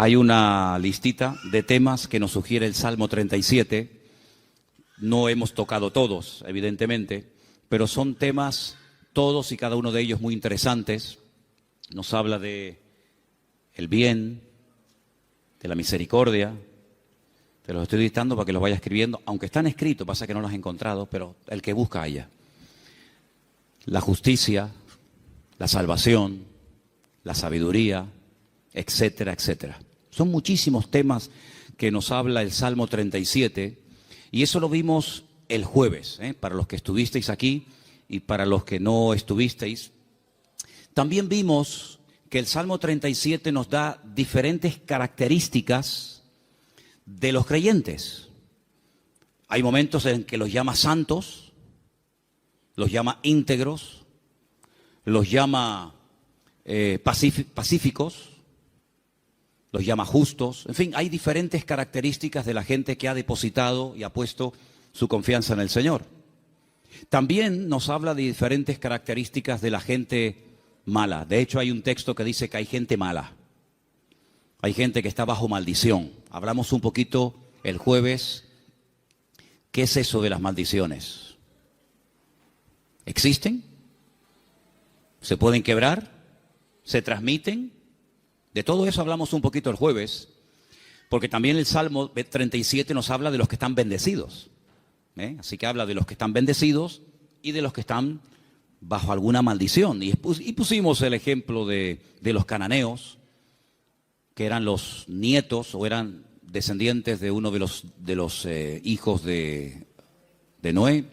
Hay una listita de temas que nos sugiere el Salmo 37. No hemos tocado todos, evidentemente, pero son temas, todos y cada uno de ellos muy interesantes. Nos habla de el bien, de la misericordia. Te los estoy dictando para que los vaya escribiendo, aunque están escritos, pasa que no los he encontrado, pero el que busca haya. La justicia, la salvación, la sabiduría, etcétera, etcétera. Son muchísimos temas que nos habla el Salmo 37, y eso lo vimos el jueves, para los que estuvisteis aquí y para los que no estuvisteis. También vimos que el Salmo 37 nos da diferentes características de los creyentes. Hay momentos en que los llama santos, los llama íntegros, los llama pacíficos, los llama justos. En fin, hay diferentes características de la gente que ha depositado y ha puesto su confianza en el Señor. También nos habla de diferentes características de la gente mala. De hecho, hay un texto que dice que hay gente mala. Hay gente que está bajo maldición. Hablamos un poquito el jueves. ¿Qué es eso de las maldiciones? ¿Existen? ¿Se pueden quebrar? ¿Se transmiten? De todo eso hablamos un poquito el jueves, porque también el Salmo 37 nos habla de los que están bendecidos. Así que habla de los que están bendecidos y de los que están bajo alguna maldición. Y pusimos el ejemplo de los cananeos, que eran los nietos o eran descendientes de uno de los hijos de Noé,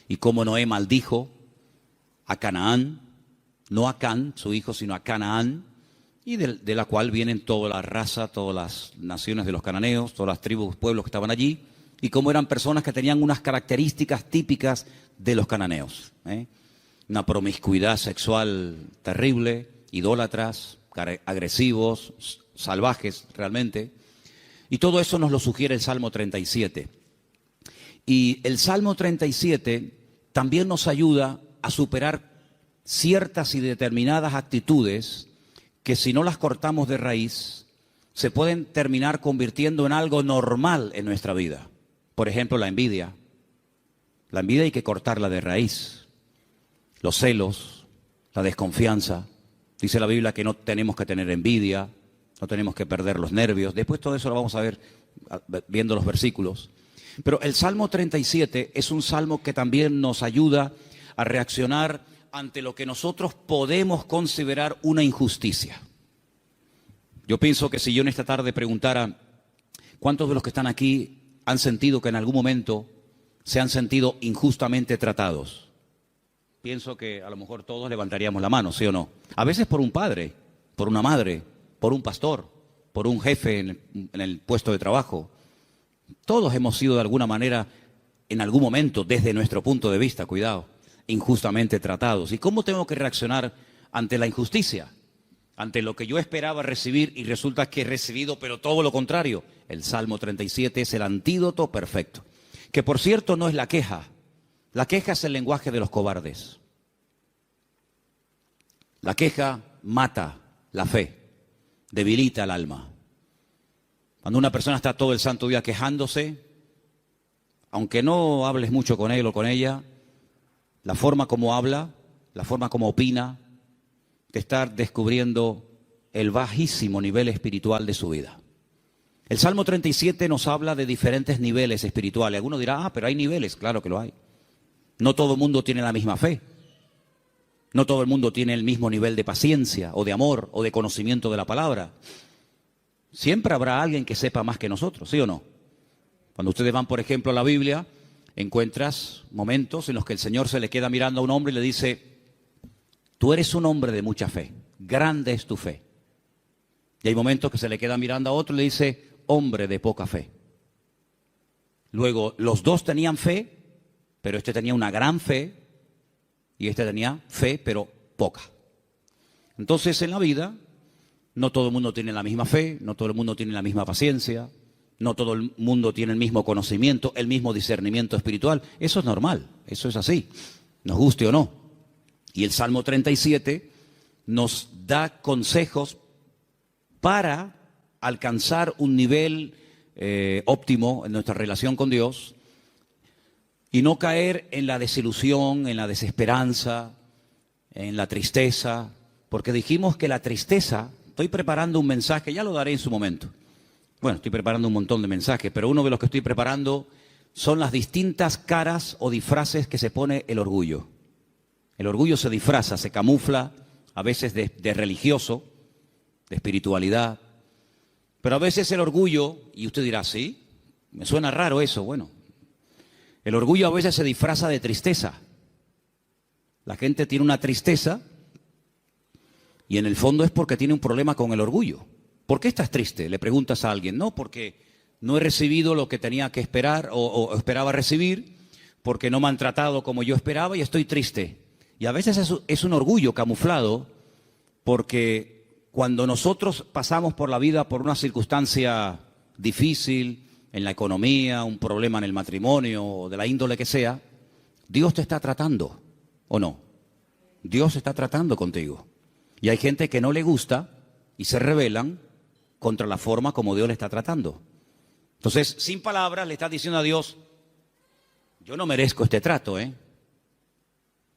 y cómo Noé maldijo a Canaán, no a Can, su hijo, sino a Canaán, y de la cual vienen toda la raza, todas las naciones de los cananeos, todas las tribus, pueblos que estaban allí, y cómo eran personas que tenían unas características típicas de los cananeos. Una promiscuidad sexual terrible, idólatras, agresivos, salvajes realmente. Y todo eso nos lo sugiere el Salmo 37. Y el Salmo 37 también nos ayuda a superar ciertas y determinadas actitudes que, si no las cortamos de raíz, se pueden terminar convirtiendo en algo normal en nuestra vida. Por ejemplo, la envidia. La envidia hay que cortarla de raíz. Los celos, la desconfianza. Dice la Biblia que no tenemos que tener envidia, no tenemos que perder los nervios. Después todo eso lo vamos a ver viendo los versículos. Pero el Salmo 37 es un salmo que también nos ayuda a reaccionar ante lo que nosotros podemos considerar una injusticia. Yo pienso que si yo en esta tarde preguntara cuántos de los que están aquí han sentido que en algún momento se han sentido injustamente tratados, pienso que a lo mejor todos levantaríamos la mano, ¿sí o no? A veces por un padre, por una madre, por un pastor, por un jefe en el puesto de trabajo. Todos hemos sido de alguna manera, en algún momento, desde nuestro punto de vista, cuidado, injustamente tratados. ¿Y cómo tengo que reaccionar ante la injusticia? Ante lo que yo esperaba recibir y resulta que he recibido, pero todo lo contrario. El Salmo 37 es el antídoto perfecto. Que por cierto no es la queja. La queja es el lenguaje de los cobardes. La queja mata la fe, debilita el alma. Cuando una persona está todo el santo día quejándose, aunque no hables mucho con él o con ella, la forma como habla, la forma como opina, te está descubriendo el bajísimo nivel espiritual de su vida. El Salmo 37 nos habla de diferentes niveles espirituales. Algunos dirán, pero hay niveles. Claro que lo hay. No todo el mundo tiene la misma fe. No todo el mundo tiene el mismo nivel de paciencia o de amor o de conocimiento de la palabra. Siempre habrá alguien que sepa más que nosotros, ¿sí o no? Cuando ustedes van, por ejemplo, a la Biblia, encuentras momentos en los que el Señor se le queda mirando a un hombre y le dice: tú eres un hombre de mucha fe, grande es tu fe. Y hay momentos que se le queda mirando a otro y le dice: hombre de poca fe. Luego, los dos tenían fe, pero este tenía una gran fe y este tenía fe, pero poca. Entonces, en la vida, no todo el mundo tiene la misma fe, no todo el mundo tiene la misma paciencia, no todo el mundo tiene el mismo conocimiento, el mismo discernimiento espiritual. Eso es normal, eso es así, nos guste o no. Y el Salmo 37 nos da consejos para alcanzar un nivel óptimo en nuestra relación con Dios y no caer en la desilusión, en la desesperanza, en la tristeza, porque dijimos que la tristeza, estoy preparando un mensaje, ya lo daré en su momento. Bueno, estoy preparando un montón de mensajes, pero uno de los que estoy preparando son las distintas caras o disfraces que se pone el orgullo. El orgullo se disfraza, se camufla, a veces de religioso, de espiritualidad, pero a veces el orgullo, y usted dirá, ¿sí? Me suena raro eso. Bueno, el orgullo a veces se disfraza de tristeza. La gente tiene una tristeza y en el fondo es porque tiene un problema con el orgullo. ¿Por qué estás triste? Le preguntas a alguien. No, porque no he recibido lo que tenía que esperar o esperaba recibir, porque no me han tratado como yo esperaba y estoy triste. Y a veces es un orgullo camuflado, porque cuando nosotros pasamos por la vida por una circunstancia difícil, en la economía, un problema en el matrimonio, o de la índole que sea, Dios te está tratando, ¿o no? Dios está tratando contigo. Y hay gente que no le gusta y se rebelan contra la forma como Dios le está tratando. Entonces, sin palabras, le está diciendo a Dios, yo no merezco este trato, ¿eh?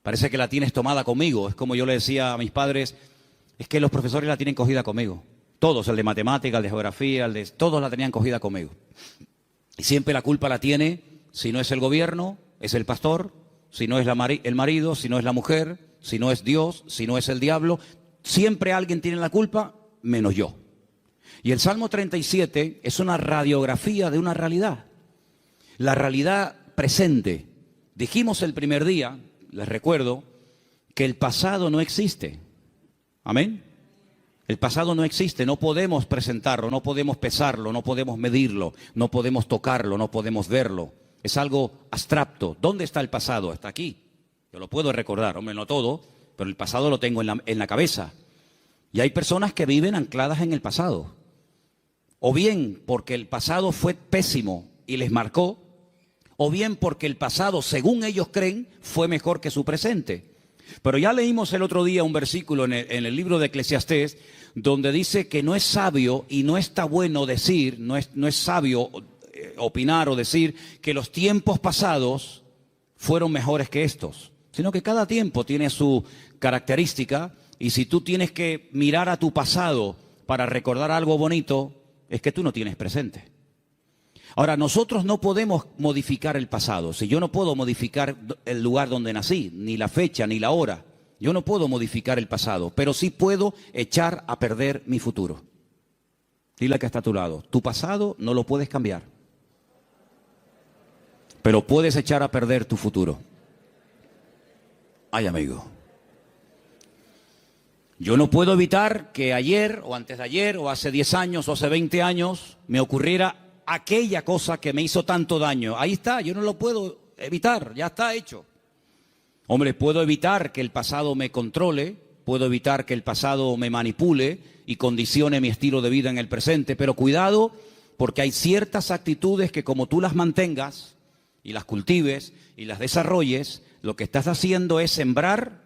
Parece que la tienes tomada conmigo. Es como yo le decía a mis padres, es que los profesores la tienen cogida conmigo. Todos, el de matemática, el de geografía, todos la tenían cogida conmigo. Y siempre la culpa la tiene, si no es el gobierno, es el pastor, si no es el marido, si no es la mujer, si no es Dios, si no es el diablo. Siempre alguien tiene la culpa, menos yo. Y el Salmo 37 es una radiografía de una realidad. La realidad presente. Dijimos el primer día, les recuerdo, que el pasado no existe. ¿Amén? El pasado no existe, no podemos presentarlo, no podemos pesarlo, no podemos medirlo, no podemos tocarlo, no podemos verlo. Es algo abstracto. ¿Dónde está el pasado? Está aquí. Yo lo puedo recordar, hombre, no todo, pero el pasado lo tengo en la cabeza. Y hay personas que viven ancladas en el pasado. O bien porque el pasado fue pésimo y les marcó, o bien porque el pasado, según ellos creen, fue mejor que su presente. Pero ya leímos el otro día un versículo en el libro de Eclesiastés, donde dice que no es sabio y no está bueno decir, no es sabio opinar o decir que los tiempos pasados fueron mejores que estos, sino que cada tiempo tiene su característica, y si tú tienes que mirar a tu pasado para recordar algo bonito, es que tú no tienes presente. Ahora, nosotros no podemos modificar el pasado. Si yo no puedo modificar el lugar donde nací, ni la fecha, ni la hora, yo no puedo modificar el pasado, pero sí puedo echar a perder mi futuro. Dile al que está a tu lado, tu pasado no lo puedes cambiar, pero puedes echar a perder tu futuro. Ay, amigo. Yo no puedo evitar que ayer, o antes de ayer, o hace 10 años, o hace 20 años, me ocurriera aquella cosa que me hizo tanto daño. Ahí está, yo no lo puedo evitar, ya está hecho. Hombre, puedo evitar que el pasado me controle, puedo evitar que el pasado me manipule y condicione mi estilo de vida en el presente, pero cuidado, porque hay ciertas actitudes que como tú las mantengas y las cultives y las desarrolles, lo que estás haciendo es sembrar,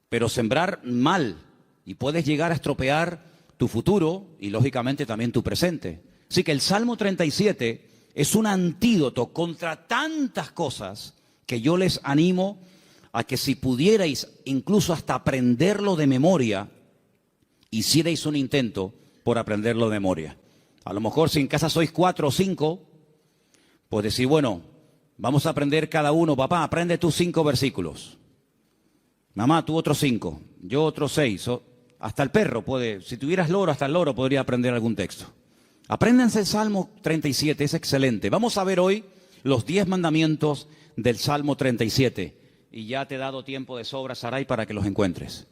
pero sembrar mal, y puedes llegar a estropear tu futuro y lógicamente también tu presente. Así que el Salmo 37 es un antídoto contra tantas cosas que yo les animo a que si pudierais incluso hasta aprenderlo de memoria, hicierais un intento por aprenderlo de memoria. A lo mejor si en casa sois 4 o 5, pues decir, bueno, vamos a aprender cada uno, papá, aprende tú 5 versículos. Mamá, tú otros 5, yo otros 6. Hasta el perro puede, si tuvieras loro, hasta el loro podría aprender algún texto. Apréndanse el Salmo 37, es excelente. Vamos a ver hoy los 10 mandamientos del Salmo 37. Y ya te he dado tiempo de sobra, Saray, para que los encuentres.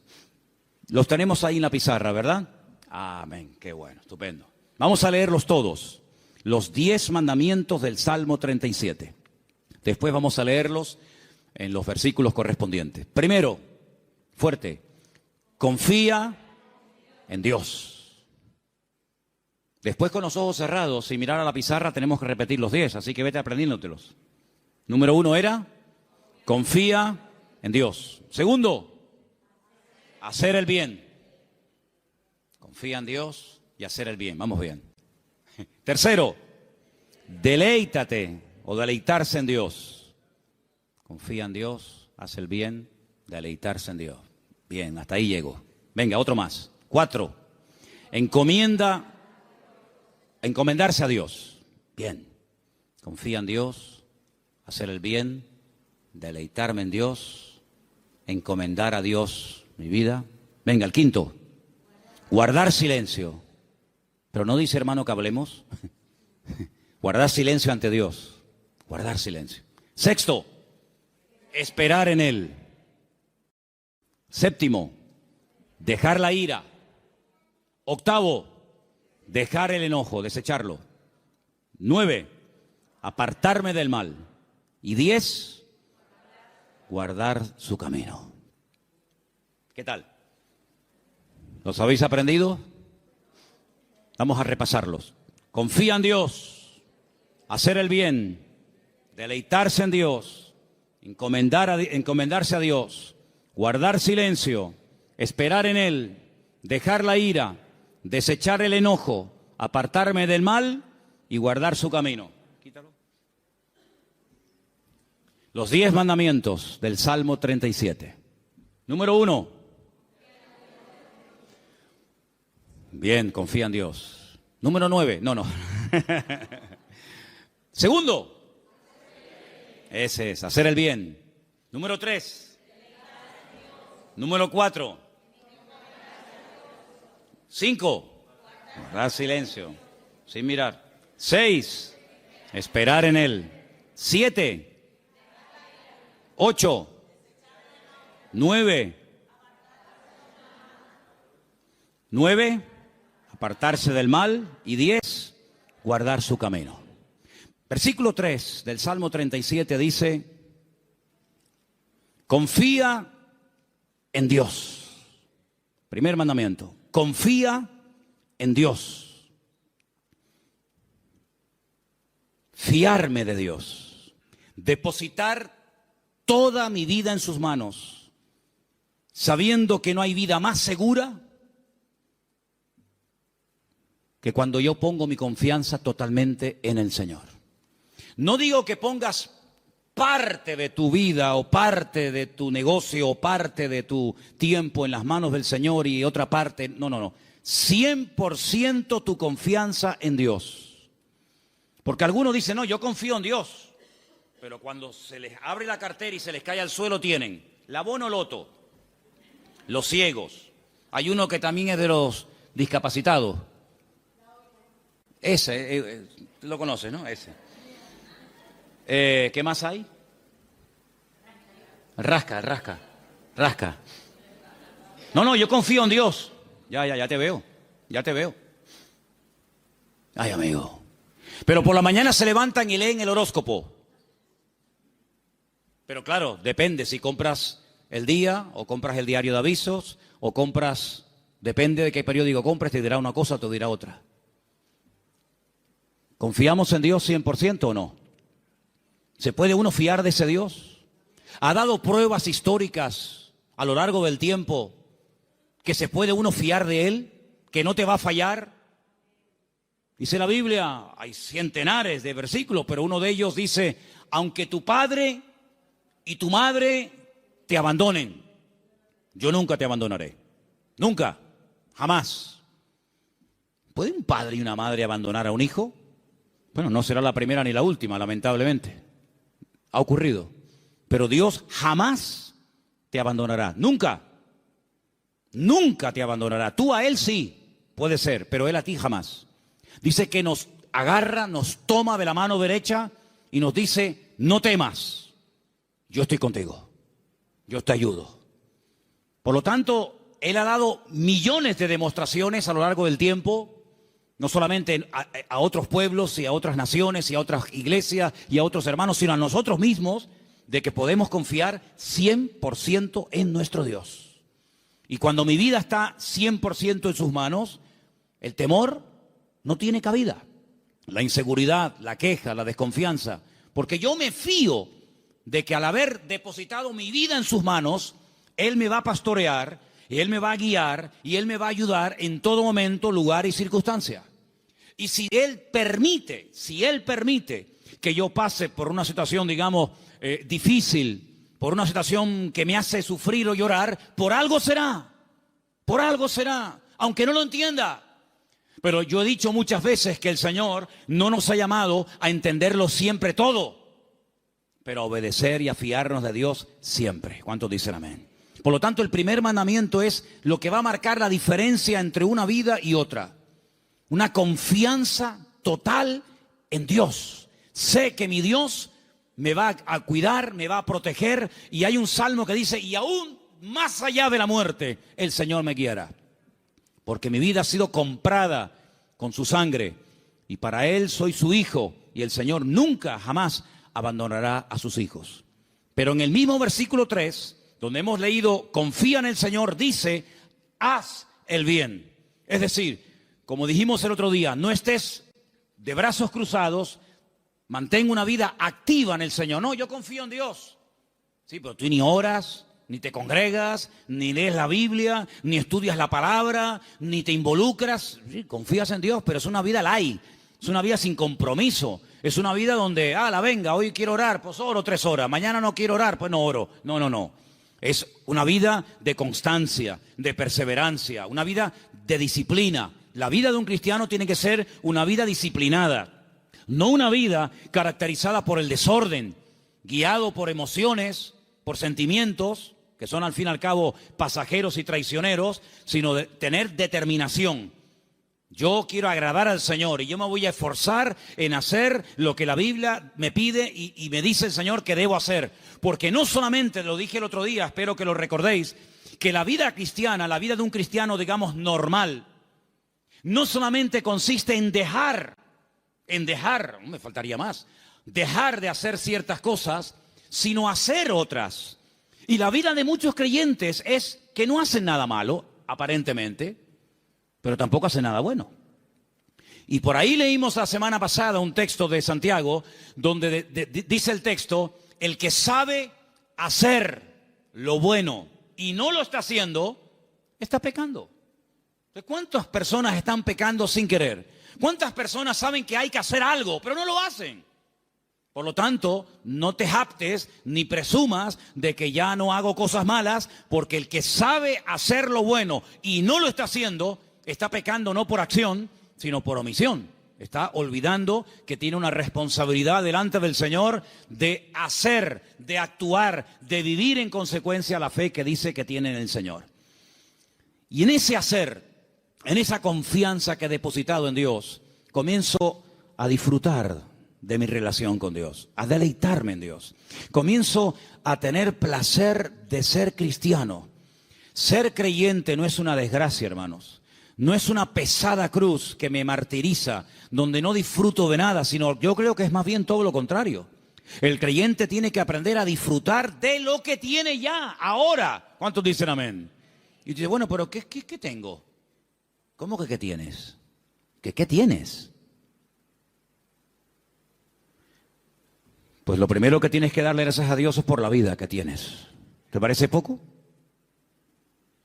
Los tenemos ahí en la pizarra, ¿verdad? Amén, qué bueno, estupendo. Vamos a leerlos todos, los 10 mandamientos del Salmo 37. Después vamos a leerlos en los versículos correspondientes. Primero, fuerte, confía en Dios. Después, con los ojos cerrados, sin mirar a la pizarra, tenemos que repetir los 10, así que vete aprendiéndotelos. Número 1 era, confía en Dios. Segundo, hacer el bien. Confía en Dios, y hacer el bien. Vamos bien. Tercero, deleítate o deleitarse en Dios. Confía en Dios, haz el bien, deleitarse en Dios. Bien, hasta ahí llego. Venga, otro más. 4, encomendarse a Dios. Bien, confía en Dios, hacer el bien, deleitarme en Dios, encomendar a Dios mi vida. Venga, el 5, guardar silencio. Pero no dice, hermano, que hablemos. Guardar silencio ante Dios. Guardar silencio. 6, esperar en Él. 7, dejar la ira. 8, dejar el enojo, desecharlo. 9, apartarme del mal. Y 10, guardar su camino. ¿Qué tal? ¿Los habéis aprendido? Vamos a repasarlos. Confía en Dios, hacer el bien, deleitarse en Dios, encomendarse a Dios, guardar silencio, esperar en Él, dejar la ira, desechar el enojo, apartarme del mal y guardar su camino. Quítalo. Los 10 mandamientos del Salmo 37. Número 1. Bien, confía en Dios. Número 9. No. Segundo. Ese es, hacer el bien. Número 3. Número 4. 5. Guardar silencio, sin mirar. 6. Esperar en Él. 7. 8. 9. Apartarse del mal. Y 10. Guardar su camino. Versículo 3 del Salmo 37 dice: confía en Dios. Primer mandamiento. Confía en Dios. Fiarme de Dios. Depositar toda mi vida en sus manos, sabiendo que no hay vida más segura que cuando yo pongo mi confianza totalmente en el Señor. No digo que pongas parte de tu vida o parte de tu negocio o parte de tu tiempo en las manos del Señor y otra parte, no. 100% tu confianza en Dios. Porque algunos dicen, no, yo confío en Dios. Pero cuando se les abre la cartera y se les cae al suelo tienen la Bonoloto, los ciegos. Hay uno que también es de los discapacitados. Ese, lo conoces, ¿no? Ese. ¿Qué más hay? Rasca. No, yo confío en Dios. Ya te veo. Ay, amigo. Pero por la mañana se levantan y leen el horóscopo. Pero claro, depende si compras el día o compras el diario de avisos o compras, depende de qué periódico compres, te dirá una cosa o te dirá otra. ¿Confiamos en Dios 100% o no? ¿Se puede uno fiar de ese Dios? ¿Ha dado pruebas históricas a lo largo del tiempo que se puede uno fiar de Él? ¿Que no te va a fallar? Dice la Biblia, hay centenares de versículos, pero uno de ellos dice, aunque tu padre y tu madre te abandonen, yo nunca te abandonaré. Nunca, jamás. ¿Puede un padre y una madre abandonar a un hijo? Bueno, no será la primera ni la última, lamentablemente. Ha ocurrido. Pero Dios jamás te abandonará. Nunca. Nunca te abandonará. Tú a Él sí, puede ser, pero Él a ti jamás. Dice que nos agarra, nos toma de la mano derecha y nos dice, no temas, yo estoy contigo, yo te ayudo. Por lo tanto, Él ha dado millones de demostraciones a lo largo del tiempo, no solamente a otros pueblos y a otras naciones y a otras iglesias y a otros hermanos, sino a nosotros mismos, de que podemos confiar 100% en nuestro Dios. Y cuando mi vida está 100% en sus manos, el temor no tiene cabida. La inseguridad, la queja, la desconfianza. Porque yo me fío de que al haber depositado mi vida en sus manos, Él me va a pastorear, Él me va a guiar y Él me va a ayudar en todo momento, lugar y circunstancia. Y si Él permite que yo pase por una situación, digamos, difícil, por una situación que me hace sufrir o llorar, por algo será, aunque no lo entienda. Pero yo he dicho muchas veces que el Señor no nos ha llamado a entenderlo siempre todo, pero a obedecer y a fiarnos de Dios siempre. ¿Cuántos dicen amén? Por lo tanto, el primer mandamiento es lo que va a marcar la diferencia entre una vida y otra. Una confianza total en Dios. Sé que mi Dios me va a cuidar, me va a proteger, y hay un salmo que dice, y aún más allá de la muerte, el Señor me guiará. Porque mi vida ha sido comprada con su sangre, y para Él soy su hijo, y el Señor nunca, jamás abandonará a sus hijos. Pero en el mismo versículo 3, donde hemos leído, confía en el Señor, dice, haz el bien. Es decir, como dijimos el otro día, no estés de brazos cruzados, mantén una vida activa en el Señor. No, yo confío en Dios. Sí, pero tú ni oras, ni te congregas, ni lees la Biblia, ni estudias la palabra, ni te involucras. Sí, confías en Dios, pero es una vida light, es una vida sin compromiso. Es una vida donde, venga, hoy quiero orar, pues oro 3 horas. Mañana no quiero orar, pues no oro. No. Es una vida de constancia, de perseverancia, una vida de disciplina. La vida de un cristiano tiene que ser una vida disciplinada, no una vida caracterizada por el desorden, guiado por emociones, por sentimientos, que son al fin y al cabo pasajeros y traicioneros, sino de tener determinación. Yo quiero agradar al Señor y yo me voy a esforzar en hacer lo que la Biblia me pide y me dice el Señor que debo hacer. Porque no solamente, lo dije el otro día, espero que lo recordéis, que la vida cristiana, la vida de un cristiano, digamos, normal, no solamente consiste en dejar, me faltaría más, dejar de hacer ciertas cosas, sino hacer otras. Y la vida de muchos creyentes es que no hacen nada malo, aparentemente, pero tampoco hacen nada bueno. Y por ahí leímos la semana pasada un texto de Santiago, donde dice el texto, el que sabe hacer lo bueno y no lo está haciendo, está pecando. ¿Cuántas personas están pecando sin querer? ¿Cuántas personas saben que hay que hacer algo, pero no lo hacen? Por lo tanto, no te jactes ni presumas de que ya no hago cosas malas, porque el que sabe hacer lo bueno y no lo está haciendo, está pecando no por acción, sino por omisión. Está olvidando que tiene una responsabilidad delante del Señor de hacer, de actuar, de vivir en consecuencia la fe que dice que tiene en el Señor. Y en ese hacer, en esa confianza que he depositado en Dios, comienzo a disfrutar de mi relación con Dios, a deleitarme en Dios. Comienzo a tener placer de ser cristiano. Ser creyente no es una desgracia, hermanos. No es una pesada cruz que me martiriza, donde no disfruto de nada, sino yo creo que es más bien todo lo contrario. El creyente tiene que aprender a disfrutar de lo que tiene ya, ahora. ¿Cuántos dicen amén? Y dice, bueno, pero ¿qué tengo? ¿Cómo que qué tienes? ¿Qué tienes? Pues lo primero que tienes que darle gracias a Dios es por la vida que tienes. ¿Te parece poco?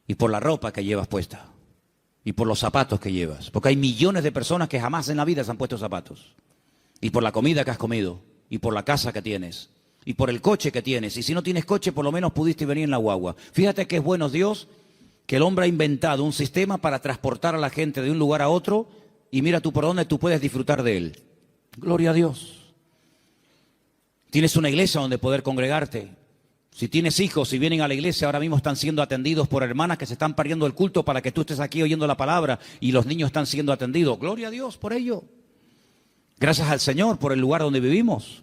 Y por la ropa que llevas puesta. Y por los zapatos que llevas. Porque hay millones de personas que jamás en la vida se han puesto zapatos. Y por la comida que has comido. Y por la casa que tienes. Y por el coche que tienes. Y si no tienes coche, por lo menos pudiste venir en la guagua. Fíjate que es bueno Dios que el hombre ha inventado un sistema para transportar a la gente de un lugar a otro. Y mira tú por dónde tú puedes disfrutar de él. Gloria a Dios. Tienes una iglesia donde poder congregarte. Si tienes hijos, si vienen a la iglesia, ahora mismo están siendo atendidos por hermanas que se están perdiendo el culto para que tú estés aquí oyendo la palabra y los niños están siendo atendidos. Gloria a Dios por ello. Gracias al Señor por el lugar donde vivimos.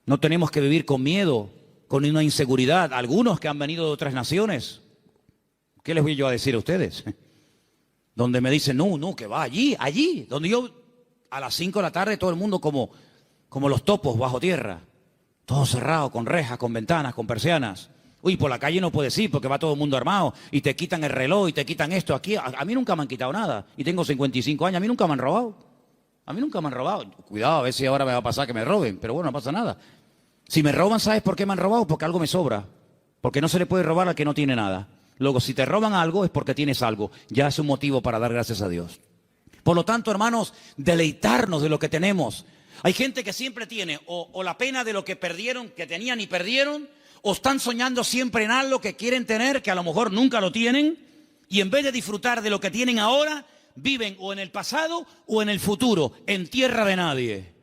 No tenemos que vivir con miedo, con una inseguridad. Algunos que han venido de otras naciones, ¿qué les voy yo a decir a ustedes? Donde me dicen, no, que va allí. Donde yo a las 5 de la tarde todo el mundo como los topos bajo tierra. Todo cerrado, con rejas, con ventanas, con persianas. Uy, por la calle no puedes ir porque va todo el mundo armado y te quitan el reloj y te quitan esto. Aquí a mí nunca me han quitado nada y tengo 55 años, a mí nunca me han robado. Cuidado, a ver si ahora me va a pasar que me roben, pero bueno, no pasa nada. Si me roban, ¿sabes por qué me han robado? Porque algo me sobra. Porque no se le puede robar al que no tiene nada. Luego, si te roban algo es porque tienes algo. Ya es un motivo para dar gracias a Dios. Por lo tanto, hermanos, deleitarnos de lo que tenemos. Hay gente que siempre tiene o la pena de lo que perdieron, que tenían y perdieron, o están soñando siempre en algo que quieren tener, que a lo mejor nunca lo tienen, y en vez de disfrutar de lo que tienen ahora, viven o en el pasado o en el futuro, en tierra de nadie.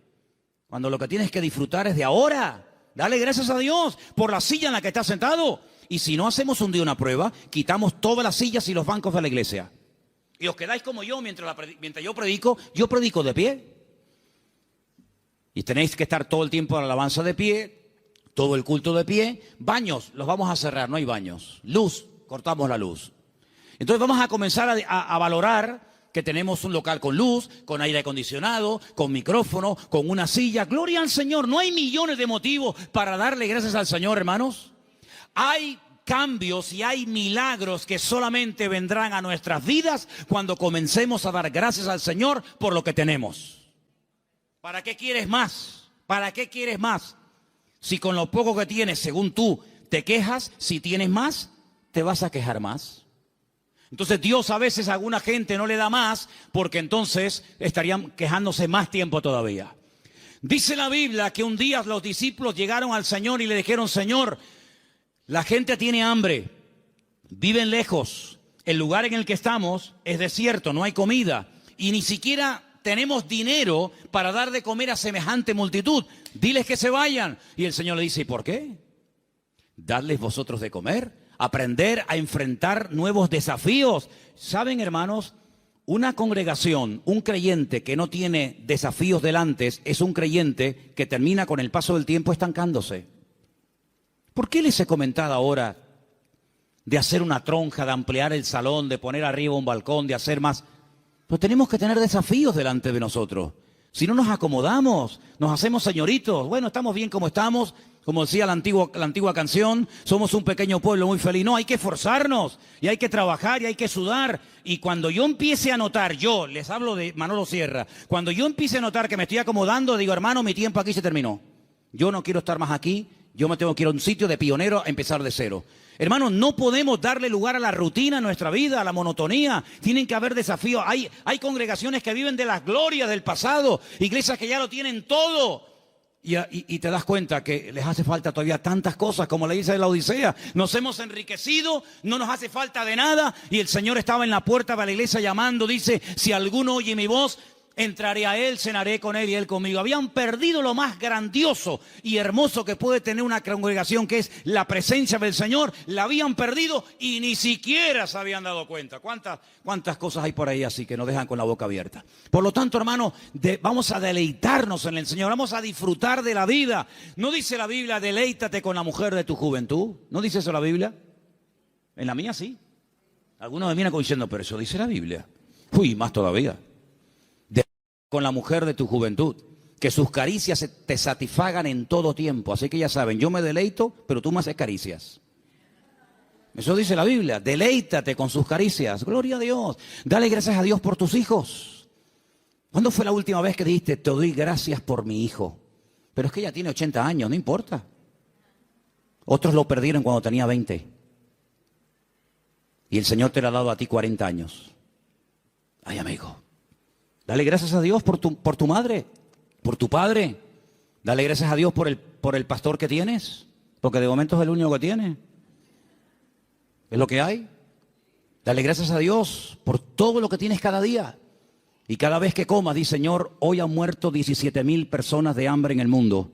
Cuando lo que tienes que disfrutar es de ahora. Dale gracias a Dios por la silla en la que estás sentado. Y si no hacemos un día una prueba, quitamos todas las sillas y los bancos de la iglesia. Y os quedáis como yo mientras yo predico de pie. Y tenéis que estar todo el tiempo en la alabanza de pie, todo el culto de pie. Baños, los vamos a cerrar, no hay baños. Luz, cortamos la luz. Entonces vamos a comenzar a valorar que tenemos un local con luz, con aire acondicionado, con micrófono, con una silla. Gloria al Señor. No hay millones de motivos para darle gracias al Señor, hermanos. Hay cambios y hay milagros que solamente vendrán a nuestras vidas cuando comencemos a dar gracias al Señor por lo que tenemos. ¿Para qué quieres más? ¿Para qué quieres más? Si con lo poco que tienes, según tú, te quejas, si tienes más, te vas a quejar más. Entonces Dios a veces a alguna gente no le da más porque entonces estarían quejándose más tiempo todavía. Dice la Biblia que un día los discípulos llegaron al Señor y le dijeron: Señor, la gente tiene hambre, viven lejos, el lugar en el que estamos es desierto, no hay comida y ni siquiera tenemos dinero para dar de comer a semejante multitud. Diles que se vayan. Y el Señor le dice: ¿y por qué? Dadles vosotros de comer, aprender a enfrentar nuevos desafíos. ¿Saben, hermanos? Una congregación, un creyente que no tiene desafíos delante es un creyente que termina con el paso del tiempo estancándose. ¿Por qué les he comentado ahora de hacer una tronja, de ampliar el salón, de poner arriba un balcón, de hacer más? Pues tenemos que tener desafíos delante de nosotros. Si no nos acomodamos, nos hacemos señoritos. Bueno, estamos bien como estamos, como decía la antigua canción, somos un pequeño pueblo muy feliz. No, hay que esforzarnos y hay que trabajar y hay que sudar. Y cuando yo empiece a notar, yo les hablo de Manolo Sierra, cuando yo empiece a notar que me estoy acomodando, digo: hermano, mi tiempo aquí se terminó. Yo no quiero estar más aquí, yo me tengo que ir a un sitio de pionero a empezar de cero. Hermanos, no podemos darle lugar a la rutina en nuestra vida, a la monotonía. Tienen que haber desafíos. Hay congregaciones que viven de las glorias del pasado, iglesias que ya lo tienen todo. Y te das cuenta que les hace falta todavía tantas cosas, como le dice la Odisea. Nos hemos enriquecido, no nos hace falta de nada. Y el Señor estaba en la puerta de la iglesia llamando, dice: si alguno oye mi voz, entraré a él, cenaré con él y él conmigo. Habían perdido lo más grandioso y hermoso que puede tener una congregación, que es la presencia del Señor. La habían perdido y ni siquiera se habían dado cuenta. ¿Cuántas cosas hay por ahí así que nos dejan con la boca abierta? Por lo tanto, hermano, vamos a deleitarnos en el Señor, vamos a disfrutar de la vida. ¿No dice la Biblia: deleítate con la mujer de tu juventud? ¿No dice eso la Biblia? En la mía sí. Algunos me vienen diciendo: pero eso dice la Biblia. Uy, más todavía. Con la mujer de tu juventud, que sus caricias te satisfagan en todo tiempo. Así que ya saben, yo me deleito, pero tú me haces caricias. Eso dice la Biblia: deleítate con sus caricias. Gloria a Dios. Dale gracias a Dios por tus hijos. ¿Cuándo fue la última vez que dijiste: te doy gracias por mi hijo? Pero es que ella tiene 80 años, no importa. Otros lo perdieron cuando tenía 20. Y el Señor te lo ha dado a ti 40 años. Ay, amigo. Dale gracias a Dios por tu madre, por tu padre. Dale gracias a Dios por el pastor que tienes, porque de momento es el único que tiene. Es lo que hay. Dale gracias a Dios por todo lo que tienes cada día. Y cada vez que comas, di: Señor, hoy han muerto 17,000 personas de hambre en el mundo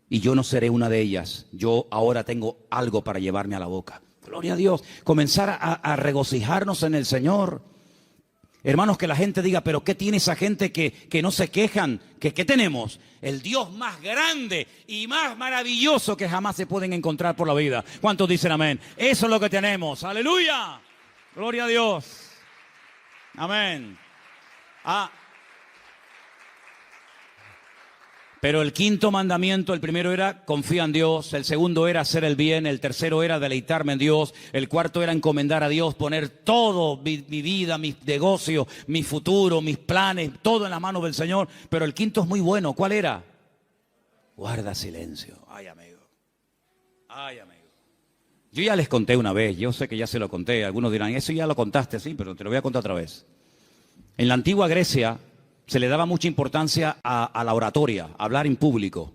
y yo no seré una de ellas. Yo ahora tengo algo para llevarme a la boca. Gloria a Dios. Comenzar a regocijarnos en el Señor. Hermanos, que la gente diga: pero ¿qué tiene esa gente que no se quejan? ¿Qué tenemos? El Dios más grande y más maravilloso que jamás se pueden encontrar por la vida. ¿Cuántos dicen amén? Eso es lo que tenemos. ¡Aleluya! Gloria a Dios. Amén. Pero el quinto mandamiento, el primero era: confía en Dios. El segundo era hacer el bien. El tercero era deleitarme en Dios. El cuarto era encomendar a Dios, poner todo, mi vida, mis negocios, mi futuro, mis planes, todo en las manos del Señor. Pero el quinto es muy bueno. ¿Cuál era? Guarda silencio. Ay, amigo. Ay, amigo. Yo ya les conté una vez, yo sé que ya se lo conté, algunos dirán, eso ya lo contaste, sí, pero te lo voy a contar otra vez. En la antigua Grecia se le daba mucha importancia a la oratoria, a hablar en público.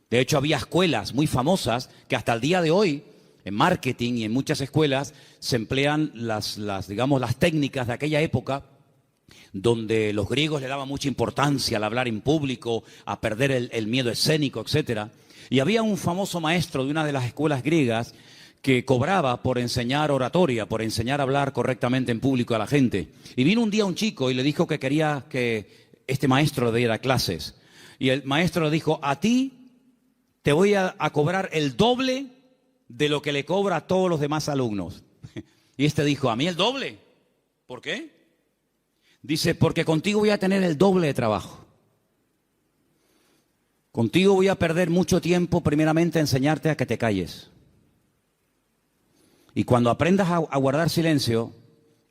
De hecho, había escuelas muy famosas que hasta el día de hoy, en marketing y en muchas escuelas, se emplean las técnicas de aquella época, donde los griegos le daban mucha importancia al hablar en público, a perder el miedo escénico, etcétera. Y había un famoso maestro de una de las escuelas griegas que cobraba por enseñar oratoria, por enseñar a hablar correctamente en público a la gente. Y vino un día un chico y le dijo que quería que este maestro le diera clases. Y el maestro le dijo, a ti te voy a cobrar el doble de lo que le cobra a todos los demás alumnos. Y este dijo, ¿a mí el doble? ¿Por qué? Dice, porque contigo voy a tener el doble de trabajo. Contigo voy a perder mucho tiempo primeramente a enseñarte a que te calles. Y cuando aprendas a guardar silencio,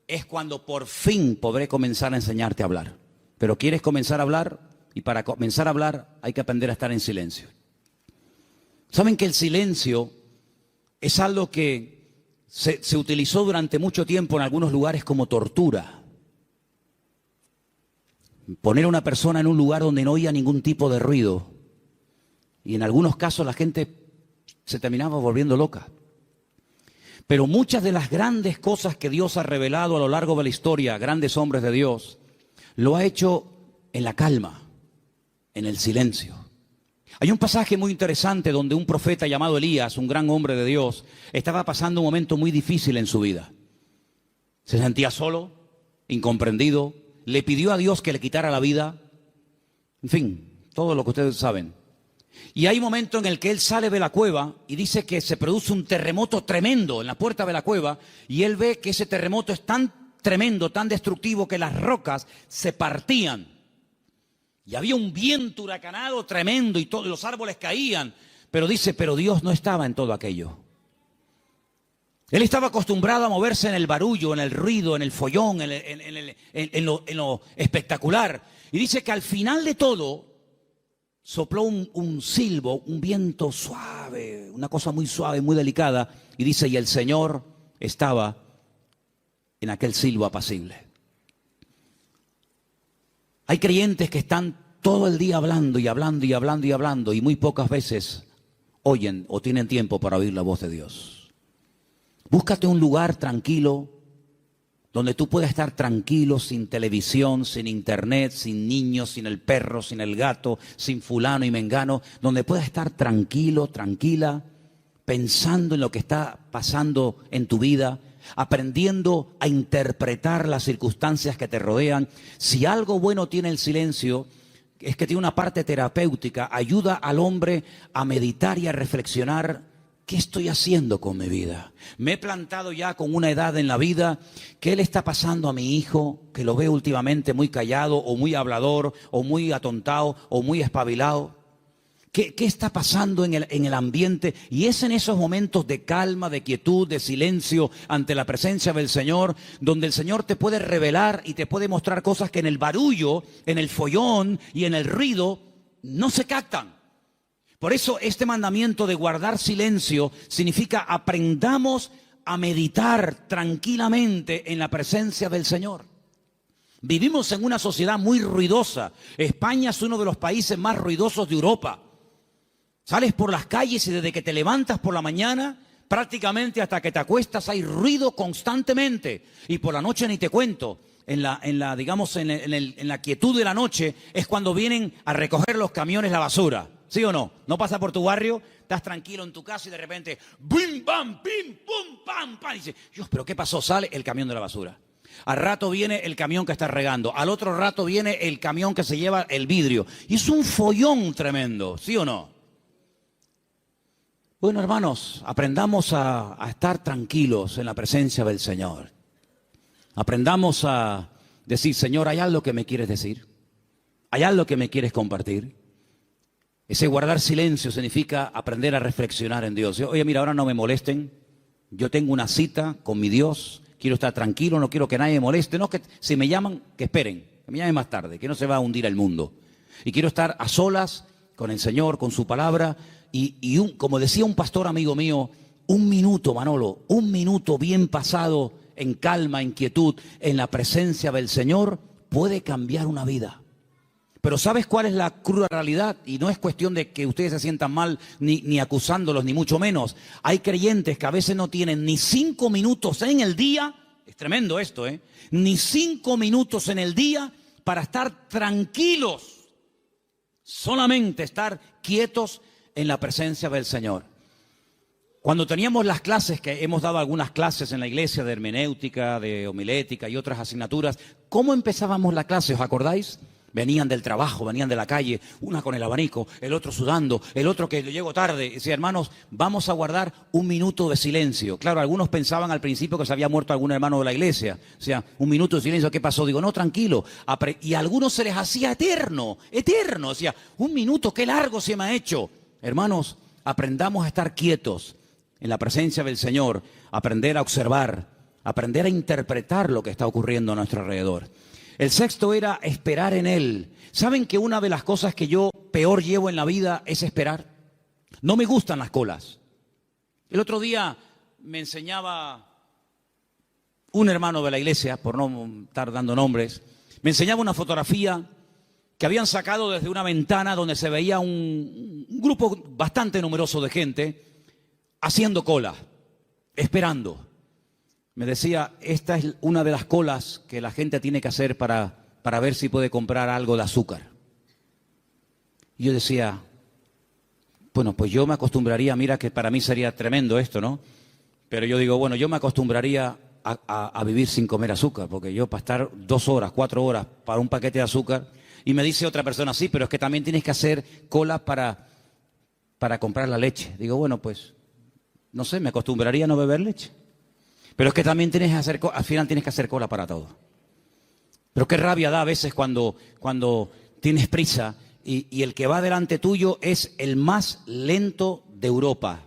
es cuando por fin podré comenzar a enseñarte a hablar. Pero quieres comenzar a hablar, y para comenzar a hablar hay que aprender a estar en silencio. ¿Saben que el silencio es algo que se utilizó durante mucho tiempo en algunos lugares como tortura? Poner a una persona en un lugar donde no oía ningún tipo de ruido. Y en algunos casos la gente se terminaba volviendo loca. Pero muchas de las grandes cosas que Dios ha revelado a lo largo de la historia, grandes hombres de Dios, lo ha hecho en la calma, en el silencio. Hay un pasaje muy interesante donde un profeta llamado Elías, un gran hombre de Dios, estaba pasando un momento muy difícil en su vida. Se sentía solo, incomprendido, le pidió a Dios que le quitara la vida. En fin, todo lo que ustedes saben. Y hay un momento en el que él sale de la cueva y dice que se produce un terremoto tremendo en la puerta de la cueva, y él ve que ese terremoto es tan tremendo, tan destructivo, que las rocas se partían. Y había un viento huracanado tremendo y todos los árboles caían. Pero dice, pero Dios no estaba en todo aquello. Él estaba acostumbrado a moverse en el barullo, en el ruido, en el follón, en lo espectacular. Y dice que al final de todo sopló un silbo, un viento suave, una cosa muy suave, muy delicada. Y dice, y el Señor estaba en aquel silbo apacible. Hay creyentes que están todo el día hablando y hablando y hablando y hablando, y muy pocas veces oyen o tienen tiempo para oír la voz de Dios. Búscate un lugar tranquilo, donde tú puedas estar tranquilo, sin televisión, sin internet, sin niños, sin el perro, sin el gato, sin fulano y mengano, donde puedas estar tranquilo, tranquila, pensando en lo que está pasando en tu vida, aprendiendo a interpretar las circunstancias que te rodean. Si algo bueno tiene el silencio, es que tiene una parte terapéutica, ayuda al hombre a meditar y a reflexionar. ¿Qué estoy haciendo con mi vida? Me he plantado ya con una edad en la vida. ¿Qué le está pasando a mi hijo? Que lo veo últimamente muy callado, o muy hablador, o muy atontado, o muy espabilado. ¿Qué está pasando en el ambiente? Y es en esos momentos de calma, de quietud, de silencio ante la presencia del Señor, donde el Señor te puede revelar y te puede mostrar cosas que en el barullo, en el follón y en el ruido no se captan. Por eso este mandamiento de guardar silencio significa aprendamos a meditar tranquilamente en la presencia del Señor. Vivimos en una sociedad muy ruidosa. España es uno de los países más ruidosos de Europa. Sales por las calles y desde que te levantas por la mañana, prácticamente hasta que te acuestas, hay ruido constantemente. Y por la noche ni te cuento. En la quietud de la noche es cuando vienen a recoger los camiones la basura. ¿Sí o no? No pasa por tu barrio, estás tranquilo en tu casa y de repente ¡bim, bam, pim, pum, pam, pam! Y dices, Dios, ¿pero qué pasó? Sale el camión de la basura. Al rato viene el camión que está regando. Al otro rato viene el camión que se lleva el vidrio. Y es un follón tremendo, ¿sí o no? Bueno, hermanos, aprendamos a estar tranquilos en la presencia del Señor. Aprendamos a decir, Señor, ¿hay algo que me quieres decir? ¿Hay algo que me quieres compartir? Ese guardar silencio significa aprender a reflexionar en Dios. Oye, mira, ahora no me molesten. Yo tengo una cita con mi Dios. Quiero estar tranquilo, no quiero que nadie me moleste. No, que si me llaman, que esperen. Que me llamen más tarde, que no se va a hundir el mundo. Y quiero estar a solas con el Señor, con su palabra. Como decía un pastor amigo mío, un minuto, Manolo, un minuto bien pasado en calma, en quietud, en la presencia del Señor, puede cambiar una vida. Pero ¿sabes cuál es la cruda realidad? Y no es cuestión de que ustedes se sientan mal ni acusándolos, ni mucho menos. Hay creyentes que a veces no tienen ni 5 minutos en el día, es tremendo esto, ni 5 minutos en el día para estar tranquilos, solamente estar quietos en la presencia del Señor. Cuando teníamos las clases, que hemos dado algunas clases en la iglesia de hermenéutica, de homilética y otras asignaturas, ¿cómo empezábamos la clase? ¿Os acordáis? Venían del trabajo, venían de la calle, una con el abanico, el otro sudando, el otro que llegó tarde. Decía, hermanos, vamos a guardar un minuto de silencio. Claro, algunos pensaban al principio que se había muerto algún hermano de la iglesia. O sea, un minuto de silencio, ¿qué pasó? Digo, no, tranquilo. Y a algunos se les hacía eterno, eterno. O sea, un minuto, qué largo se me ha hecho. Hermanos, aprendamos a estar quietos en la presencia del Señor, aprender a observar, aprender a interpretar lo que está ocurriendo a nuestro alrededor. El sexto era esperar en Él. ¿Saben que una de las cosas que yo peor llevo en la vida es esperar? No me gustan las colas. El otro día me enseñaba un hermano de la iglesia, por no estar dando nombres, me enseñaba una fotografía que habían sacado desde una ventana donde se veía un grupo bastante numeroso de gente haciendo cola, esperando. Me decía, esta es una de las colas que la gente tiene que hacer para ver si puede comprar algo de azúcar. Y yo decía, bueno, pues yo me acostumbraría, mira que para mí sería tremendo esto, ¿no? Pero yo digo, bueno, yo me acostumbraría a vivir sin comer azúcar, porque yo para estar 2 horas, 4 horas para un paquete de azúcar, y me dice otra persona, sí, pero es que también tienes que hacer cola para comprar la leche. Digo, bueno, pues, no sé, me acostumbraría a no beber leche. Pero es que también tienes que hacer, al final tienes que hacer cola para todo. Pero qué rabia da a veces cuando tienes prisa y el que va delante tuyo es el más lento de Europa.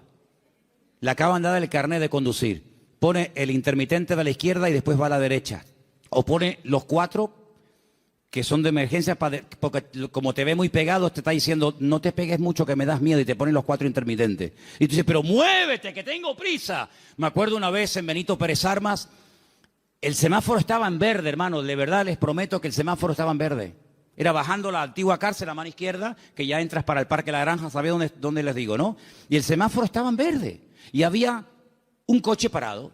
Le acaban de dar el carnet de conducir. Pone el intermitente de la izquierda y después va a la derecha. O pone los 4 que son de emergencia, porque como te ve muy pegado, te está diciendo, no te pegues mucho que me das miedo, y te ponen los 4 intermitentes. Y tú dices, pero muévete, que tengo prisa. Me acuerdo una vez en Benito Pérez Armas, el semáforo estaba en verde, hermano, de verdad les prometo que el semáforo estaba en verde. Era bajando la antigua cárcel a mano izquierda, que ya entras para el Parque La Granja, ¿sabéis dónde les digo, no? Y el semáforo estaba en verde, y había un coche parado.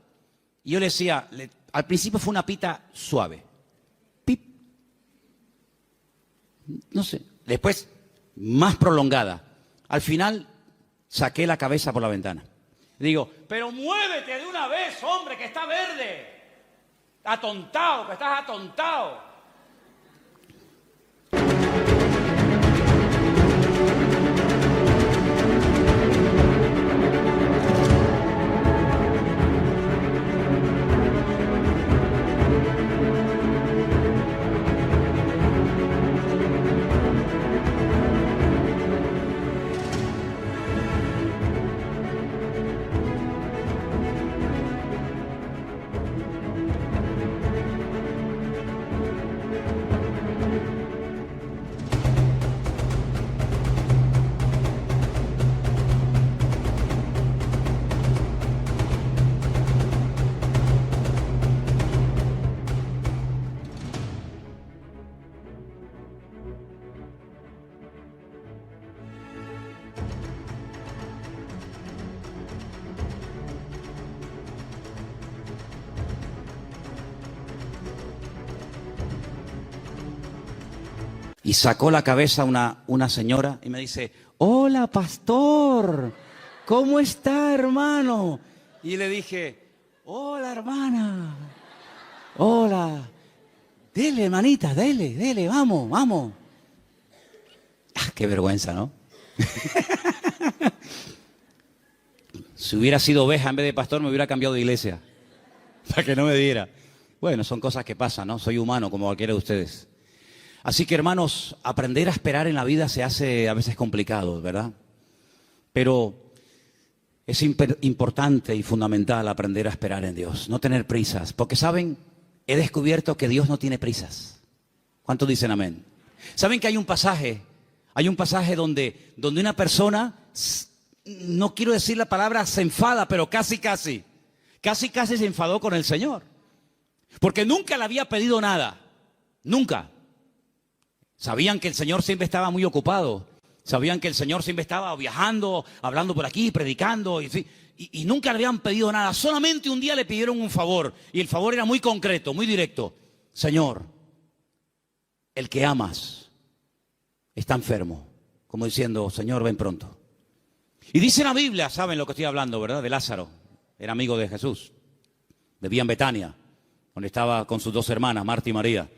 Y yo le decía, al principio fue una pita suave. No sé, después más prolongada. Al final saqué la cabeza por la ventana. Digo, pero muévete de una vez, hombre, que está verde. Atontado, que estás atontado. Y sacó la cabeza una señora y me dice, hola, pastor, ¿cómo está, hermano? Y le dije, hola, hermana, hola, dele, hermanita, dele, vamos, vamos. Ah, qué vergüenza, ¿no? Si hubiera sido oveja en vez de pastor, me hubiera cambiado de iglesia, para que no me diera. Bueno, son cosas que pasan, ¿no? Soy humano como cualquiera de ustedes. Así que, hermanos, aprender a esperar en la vida se hace a veces complicado, ¿verdad? Pero es importante y fundamental aprender a esperar en Dios, no tener prisas. Porque, ¿saben? He descubierto que Dios no tiene prisas. ¿Cuántos dicen amén? ¿Saben que hay un pasaje donde una persona no quiero decir la palabra se enfada, pero casi se enfadó con el Señor. Porque nunca le había pedido nada, nunca. Sabían que el Señor siempre estaba muy ocupado, sabían que el Señor siempre estaba viajando, hablando por aquí, predicando, y nunca le habían pedido nada. Solamente un día le pidieron un favor, y el favor era muy concreto, muy directo. Señor, el que amas está enfermo, como diciendo, Señor, ven pronto. Y dice la Biblia, saben lo que estoy hablando, ¿verdad? De Lázaro, era amigo de Jesús, vivía en Betania, donde estaba con sus dos hermanas, Marta y María.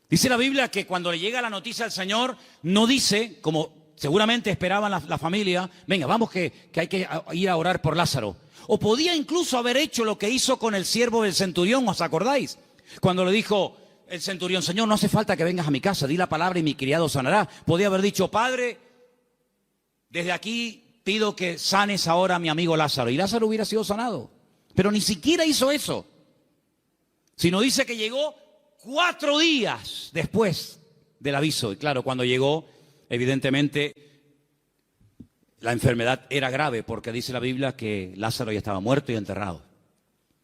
Dice la Biblia que cuando le llega la noticia al Señor, no dice, como seguramente esperaban la familia, venga, vamos que hay que ir a orar por Lázaro. O podía incluso haber hecho lo que hizo con el siervo del centurión, ¿os acordáis? Cuando le dijo el centurión, Señor, no hace falta que vengas a mi casa, di la palabra y mi criado sanará. Podía haber dicho, Padre, desde aquí pido que sanes ahora a mi amigo Lázaro. Y Lázaro hubiera sido sanado. Pero ni siquiera hizo eso. Sino dice que llegó 4 días después del aviso. Y claro, cuando llegó, evidentemente, la enfermedad era grave, porque dice la Biblia que Lázaro ya estaba muerto y enterrado.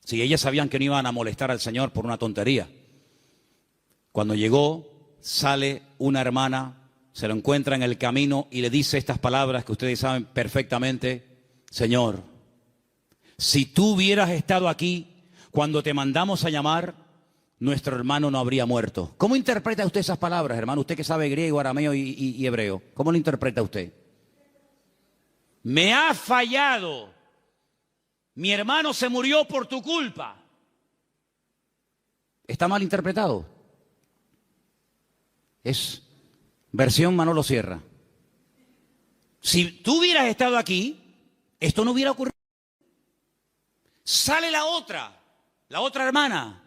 Si ellas sabían que no iban a molestar al Señor por una tontería. Cuando llegó, sale una hermana, se lo encuentra en el camino y le dice estas palabras que ustedes saben perfectamente. Señor, si tú hubieras estado aquí cuando te mandamos a llamar, nuestro hermano no habría muerto. ¿Cómo interpreta usted esas palabras, hermano? Usted que sabe griego, arameo y hebreo. ¿Cómo lo interpreta usted? Me ha fallado. Mi hermano se murió por tu culpa. ¿Está mal interpretado? Es versión Manolo Sierra. Si tú hubieras estado aquí, esto no hubiera ocurrido. Sale la otra hermana.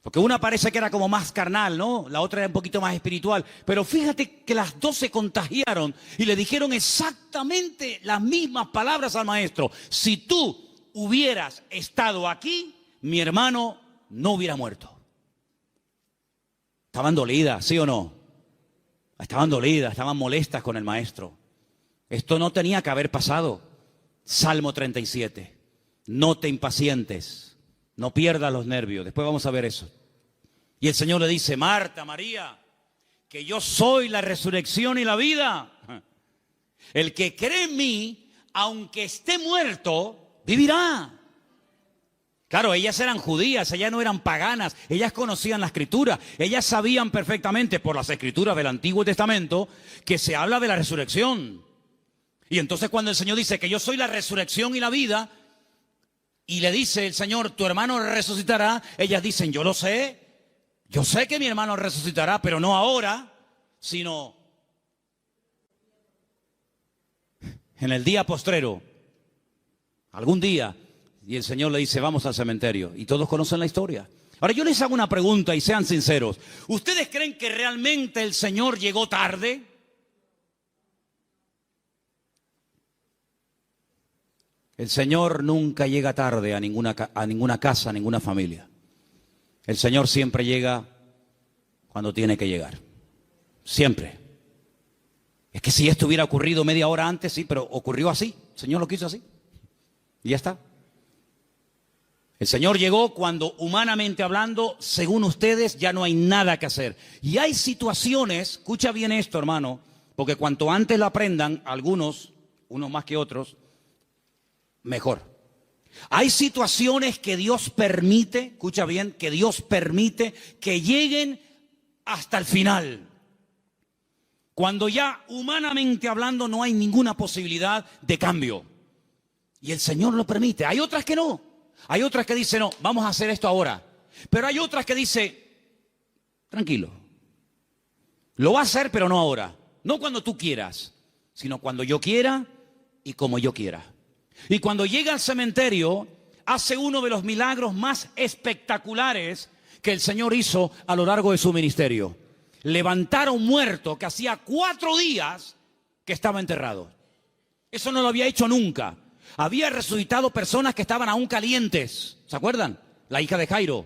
Porque una parece que era como más carnal, ¿no? La otra era un poquito más espiritual. Pero fíjate que las dos se contagiaron y le dijeron exactamente las mismas palabras al maestro. Si tú hubieras estado aquí, mi hermano no hubiera muerto. Estaban dolidas, ¿sí o no? Estaban dolidas, estaban molestas con el maestro. Esto no tenía que haber pasado. Salmo 37. No te impacientes. No pierdas los nervios. Después vamos a ver eso. Y el Señor le dice, Marta, María, que yo soy la resurrección y la vida. El que cree en mí, aunque esté muerto, vivirá. Claro, ellas eran judías, ellas no eran paganas, ellas conocían la Escritura, ellas sabían perfectamente por las Escrituras del Antiguo Testamento que se habla de la resurrección. Y entonces cuando el Señor dice que yo soy la resurrección y la vida, y le dice el Señor, tu hermano resucitará, ellas dicen, yo sé que mi hermano resucitará, pero no ahora, sino en el día postrero, algún día. Y el Señor le dice, vamos al cementerio. Y todos conocen la historia. Ahora yo les hago una pregunta y sean sinceros. ¿Ustedes creen que realmente el Señor llegó tarde? El Señor nunca llega tarde a ninguna casa, a ninguna familia. El Señor siempre llega cuando tiene que llegar. Siempre. Es que si esto hubiera ocurrido media hora antes, sí, pero ocurrió así. El Señor lo quiso así. Y ya está. El Señor llegó cuando, humanamente hablando, según ustedes, ya no hay nada que hacer. Y hay situaciones, escucha bien esto, hermano, porque cuanto antes lo aprendan, algunos, unos más que otros, mejor. Hay situaciones que Dios permite, escucha bien, que Dios permite que lleguen hasta el final. Cuando ya humanamente hablando no hay ninguna posibilidad de cambio. Y el Señor lo permite. Hay otras que no. Hay otras que dicen, no, vamos a hacer esto ahora. Pero hay otras que dicen, tranquilo. Lo va a hacer, pero no ahora. No cuando tú quieras, sino cuando yo quiera y como yo quiera. Y cuando llega al cementerio, hace uno de los milagros más espectaculares que el Señor hizo a lo largo de su ministerio. Levantar a un muerto que hacía 4 días que estaba enterrado. Eso no lo había hecho nunca. Había resucitado personas que estaban aún calientes. ¿Se acuerdan? La hija de Jairo.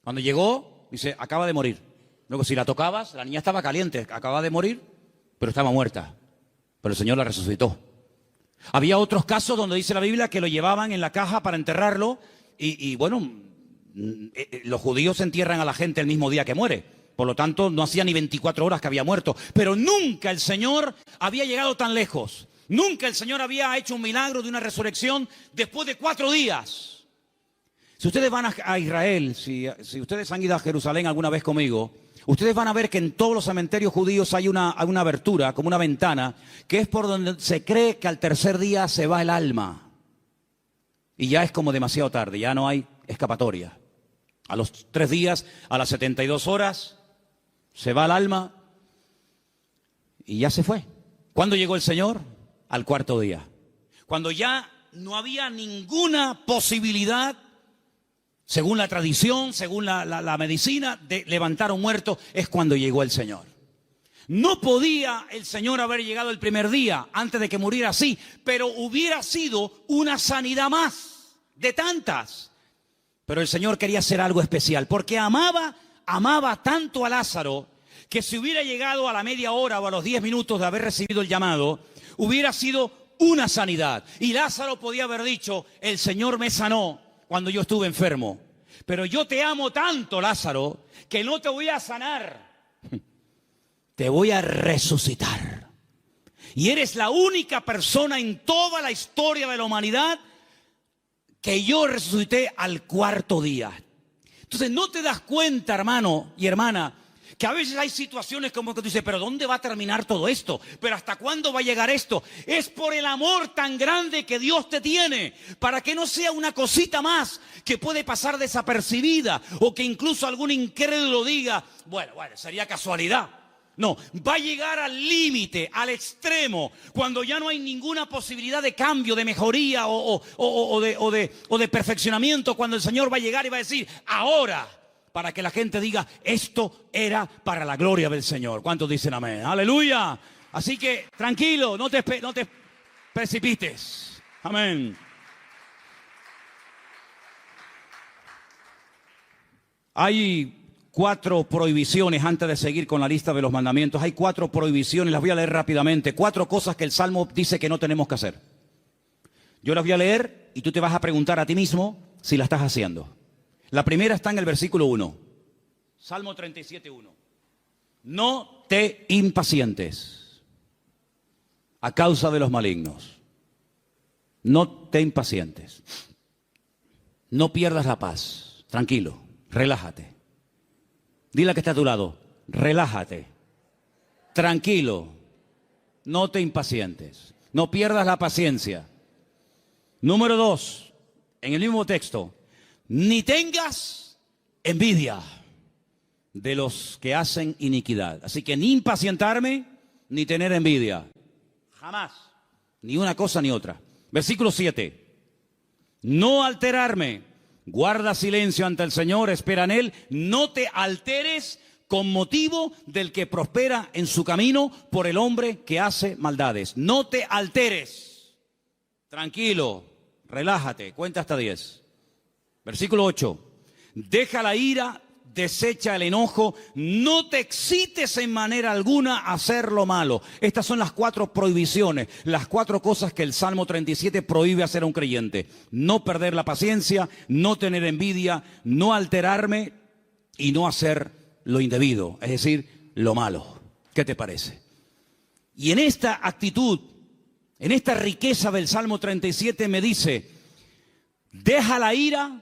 Cuando llegó, dice, acaba de morir. Luego, si la tocabas, la niña estaba caliente, acaba de morir, pero estaba muerta. Pero el Señor la resucitó. Había otros casos donde dice la Biblia que lo llevaban en la caja para enterrarlo y bueno, los judíos entierran a la gente el mismo día que muere. Por lo tanto, no hacía ni 24 horas que había muerto. Pero nunca el Señor había llegado tan lejos. Nunca el Señor había hecho un milagro de una resurrección después de 4 días. Si ustedes van a Israel, si ustedes han ido a Jerusalén alguna vez conmigo, ustedes van a ver que en todos los cementerios judíos hay una abertura, como una ventana, que es por donde se cree que al tercer día se va el alma. Y ya es como demasiado tarde, ya no hay escapatoria. A los 3 días, a las 72 horas, se va el alma y ya se fue. ¿Cuándo llegó el Señor? Al 4.º día. Cuando ya no había ninguna posibilidad, según la tradición, según la medicina, de levantar a un muerto, es cuando llegó el Señor. No podía el Señor haber llegado el primer día, antes de que muriera así, pero hubiera sido una sanidad más, de tantas. Pero el Señor quería hacer algo especial, porque amaba tanto a Lázaro, que si hubiera llegado a la media hora o a los 10 minutos de haber recibido el llamado, hubiera sido una sanidad. Y Lázaro podía haber dicho, el Señor me sanó cuando yo estuve enfermo. Pero yo te amo tanto, Lázaro, que no te voy a sanar. Te voy a resucitar. Y eres la única persona en toda la historia de la humanidad que yo resucité al 4.º día. Entonces no te das cuenta, hermano y hermana, que a veces hay situaciones como que tú dices, pero ¿dónde va a terminar todo esto? ¿Pero hasta cuándo va a llegar esto? Es por el amor tan grande que Dios te tiene, para que no sea una cosita más que puede pasar desapercibida, o que incluso algún incrédulo diga, bueno, sería casualidad. No, va a llegar al límite, al extremo, cuando ya no hay ninguna posibilidad de cambio, de mejoría o de perfeccionamiento, cuando el Señor va a llegar y va a decir, ahora, para que la gente diga, esto era para la gloria del Señor. ¿Cuántos dicen amén? ¡Aleluya! Así que, tranquilo, no te precipites. Amén. Hay 4 prohibiciones, antes de seguir con la lista de los mandamientos. Hay 4 prohibiciones, las voy a leer rápidamente. 4 cosas que el Salmo dice que no tenemos que hacer. Yo las voy a leer y tú te vas a preguntar a ti mismo si la estás haciendo. La primera está en el versículo 1. Salmo 37:1. No te impacientes a causa de los malignos. No te impacientes. No pierdas la paz. Tranquilo, relájate. Dile que está a tu lado, relájate, tranquilo, no te impacientes, no pierdas la paciencia. Número 2, en el mismo texto, ni tengas envidia de los que hacen iniquidad. Así que ni impacientarme, ni tener envidia, jamás, ni una cosa ni otra. Versículo 7, no alterarme. Guarda silencio ante el Señor, espera en Él, no te alteres con motivo del que prospera en su camino por el hombre que hace maldades. No te alteres, tranquilo, relájate, cuenta hasta 10. Versículo 8, deja la ira, desecha el enojo, no te excites en manera alguna a hacer lo malo. Estas son las 4 prohibiciones, las 4 cosas que el Salmo 37 prohíbe hacer a un creyente. No perder la paciencia, no tener envidia, no alterarme y no hacer lo indebido, es decir, lo malo. ¿Qué te parece? Y en esta actitud, en esta riqueza del Salmo 37 me dice, deja la ira.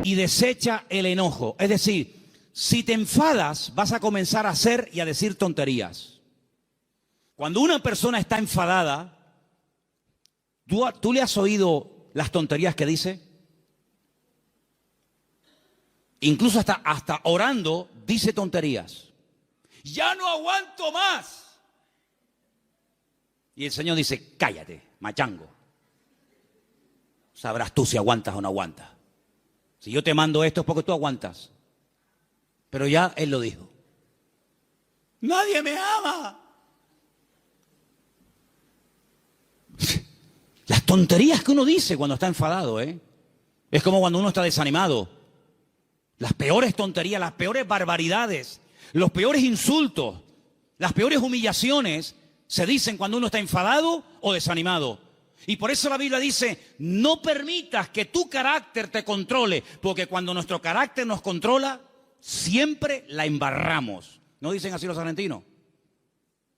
y desecha el enojo. Es decir, si te enfadas, vas a comenzar a hacer y a decir tonterías. Cuando una persona está enfadada, ¿tú le has oído las tonterías que dice? Incluso hasta orando dice tonterías. Ya no aguanto más. Y el Señor dice, cállate, machango. Sabrás tú si aguantas o no aguantas. Si yo te mando esto es porque tú aguantas. Pero ya Él lo dijo. Nadie me ama. Las tonterías que uno dice cuando está enfadado, ¿eh? Es como cuando uno está desanimado. Las peores tonterías, las peores barbaridades, los peores insultos, las peores humillaciones se dicen cuando uno está enfadado o desanimado. Y por eso la Biblia dice, no permitas que tu carácter te controle, porque cuando nuestro carácter nos controla, siempre la embarramos. ¿No dicen así los argentinos?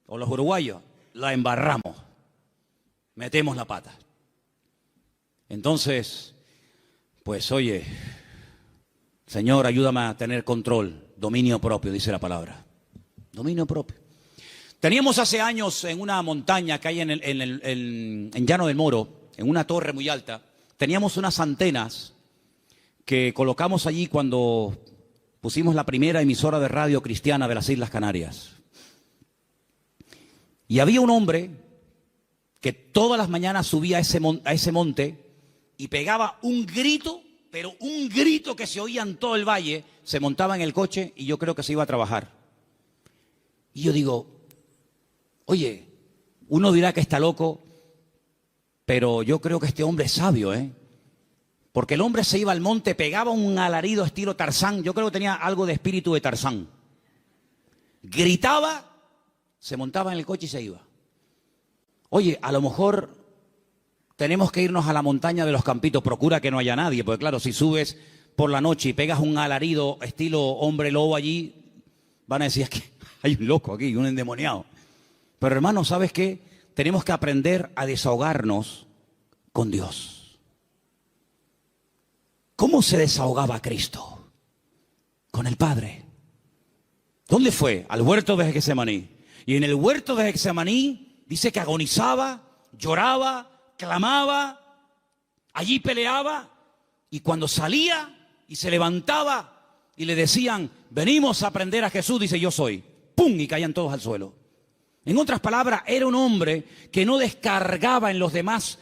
O los uruguayos, la embarramos. Metemos la pata. Entonces, pues oye, Señor, ayúdame a tener control, dominio propio, dice la palabra. Dominio propio. Teníamos hace años en una montaña que hay en Llano del Moro, en una torre muy alta, teníamos unas antenas que colocamos allí cuando pusimos la primera emisora de radio cristiana de las Islas Canarias. Y había un hombre que todas las mañanas subía a ese monte y pegaba un grito, pero un grito que se oía en todo el valle, se montaba en el coche y yo creo que se iba a trabajar. Y yo digo, oye, uno dirá que está loco, pero yo creo que este hombre es sabio, ¿eh? Porque el hombre se iba al monte, pegaba un alarido estilo Tarzán, yo creo que tenía algo de espíritu de Tarzán. Gritaba, se montaba en el coche y se iba. Oye, a lo mejor tenemos que irnos a la montaña de los Campitos, procura que no haya nadie, porque claro, si subes por la noche y pegas un alarido estilo hombre lobo allí, van a decir, es que hay un loco aquí, un endemoniado. Pero hermano, ¿sabes qué? Tenemos que aprender a desahogarnos con Dios. ¿Cómo se desahogaba Cristo? Con el Padre. ¿Dónde fue? Al huerto de Getsemaní. Y en el huerto de Getsemaní dice que agonizaba, lloraba, clamaba, allí peleaba, y cuando salía y se levantaba y le decían, venimos a aprender a Jesús, dice, yo soy. ¡Pum! Y caían todos al suelo. En otras palabras, era un hombre que no descargaba en los demás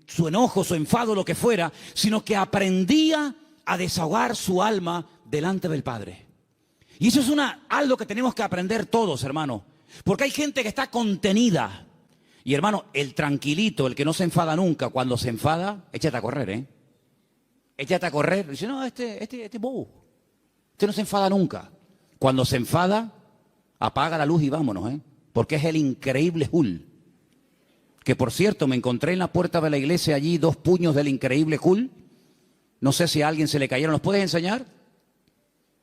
su enojo, su enfado, lo que fuera, sino que aprendía a desahogar su alma delante del Padre. Y eso es algo que tenemos que aprender todos, hermano. Porque hay gente que está contenida. Y hermano, el tranquilito, el que no se enfada nunca, cuando se enfada, échate a correr, ¿eh? Échate a correr. Dice, no, este es bobo. Este no se enfada nunca. Cuando se enfada, apaga la luz y vámonos, ¿eh? Porque es el increíble Hulk. Que por cierto, me encontré en la puerta de la iglesia allí 2 puños del increíble Hulk. No sé si a alguien se le cayeron. ¿Los puedes enseñar?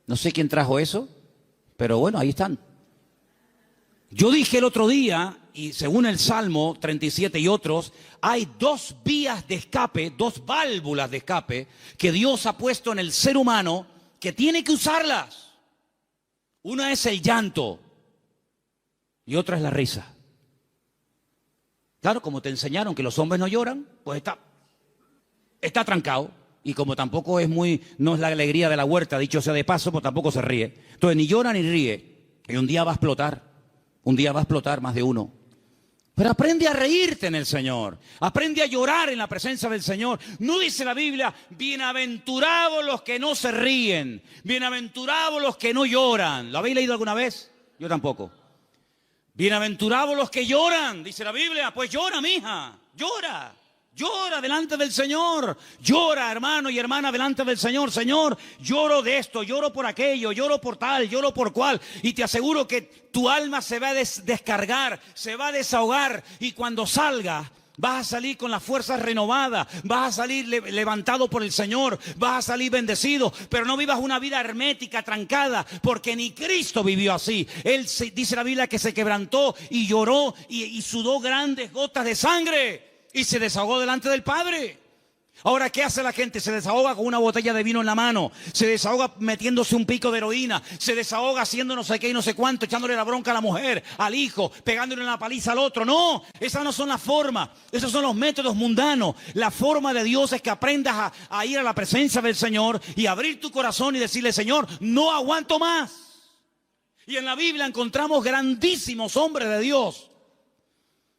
No sé quién trajo eso, pero bueno, ahí están. Yo dije el otro día, y según el Salmo 37 y otros, hay 2 vías de escape, 2 válvulas de escape que Dios ha puesto en el ser humano que tiene que usarlas. Una es el llanto y otra es la risa. Claro, como te enseñaron que los hombres no lloran, pues está trancado. Y como tampoco no es la alegría de la huerta, dicho sea de paso, pues tampoco se ríe. Entonces ni llora ni ríe. Y un día va a explotar. Un día va a explotar más de uno. Pero aprende a reírte en el Señor. Aprende a llorar en la presencia del Señor. No dice la Biblia, bienaventurados los que no se ríen. Bienaventurados los que no lloran. ¿Lo habéis leído alguna vez? Yo tampoco. Bienaventurados los que lloran, dice la Biblia. Pues llora, mija, llora. Llora delante del Señor. Llora, hermano y hermana, delante del Señor. Señor, lloro de esto, lloro por aquello, lloro por tal, lloro por cual. Y te aseguro que tu alma se va a descargar, se va a desahogar. Y cuando salga, vas a salir con las fuerzas renovadas. Vas a salir levantado por el Señor. Vas a salir bendecido. Pero no vivas una vida hermética, trancada. Porque ni Cristo vivió así. Él dice la Biblia que se quebrantó y lloró y sudó grandes gotas de sangre. Y se desahogó delante del Padre. Ahora, ¿qué hace la gente? Se desahoga con una botella de vino en la mano, se desahoga metiéndose un pico de heroína, se desahoga haciendo no sé qué y no sé cuánto, echándole la bronca a la mujer, al hijo, pegándole una paliza al otro. No, esas no son las formas, esos son los métodos mundanos. La forma de Dios es que aprendas a ir a la presencia del Señor y abrir tu corazón y decirle: Señor, no aguanto más. Y en la Biblia encontramos grandísimos hombres de Dios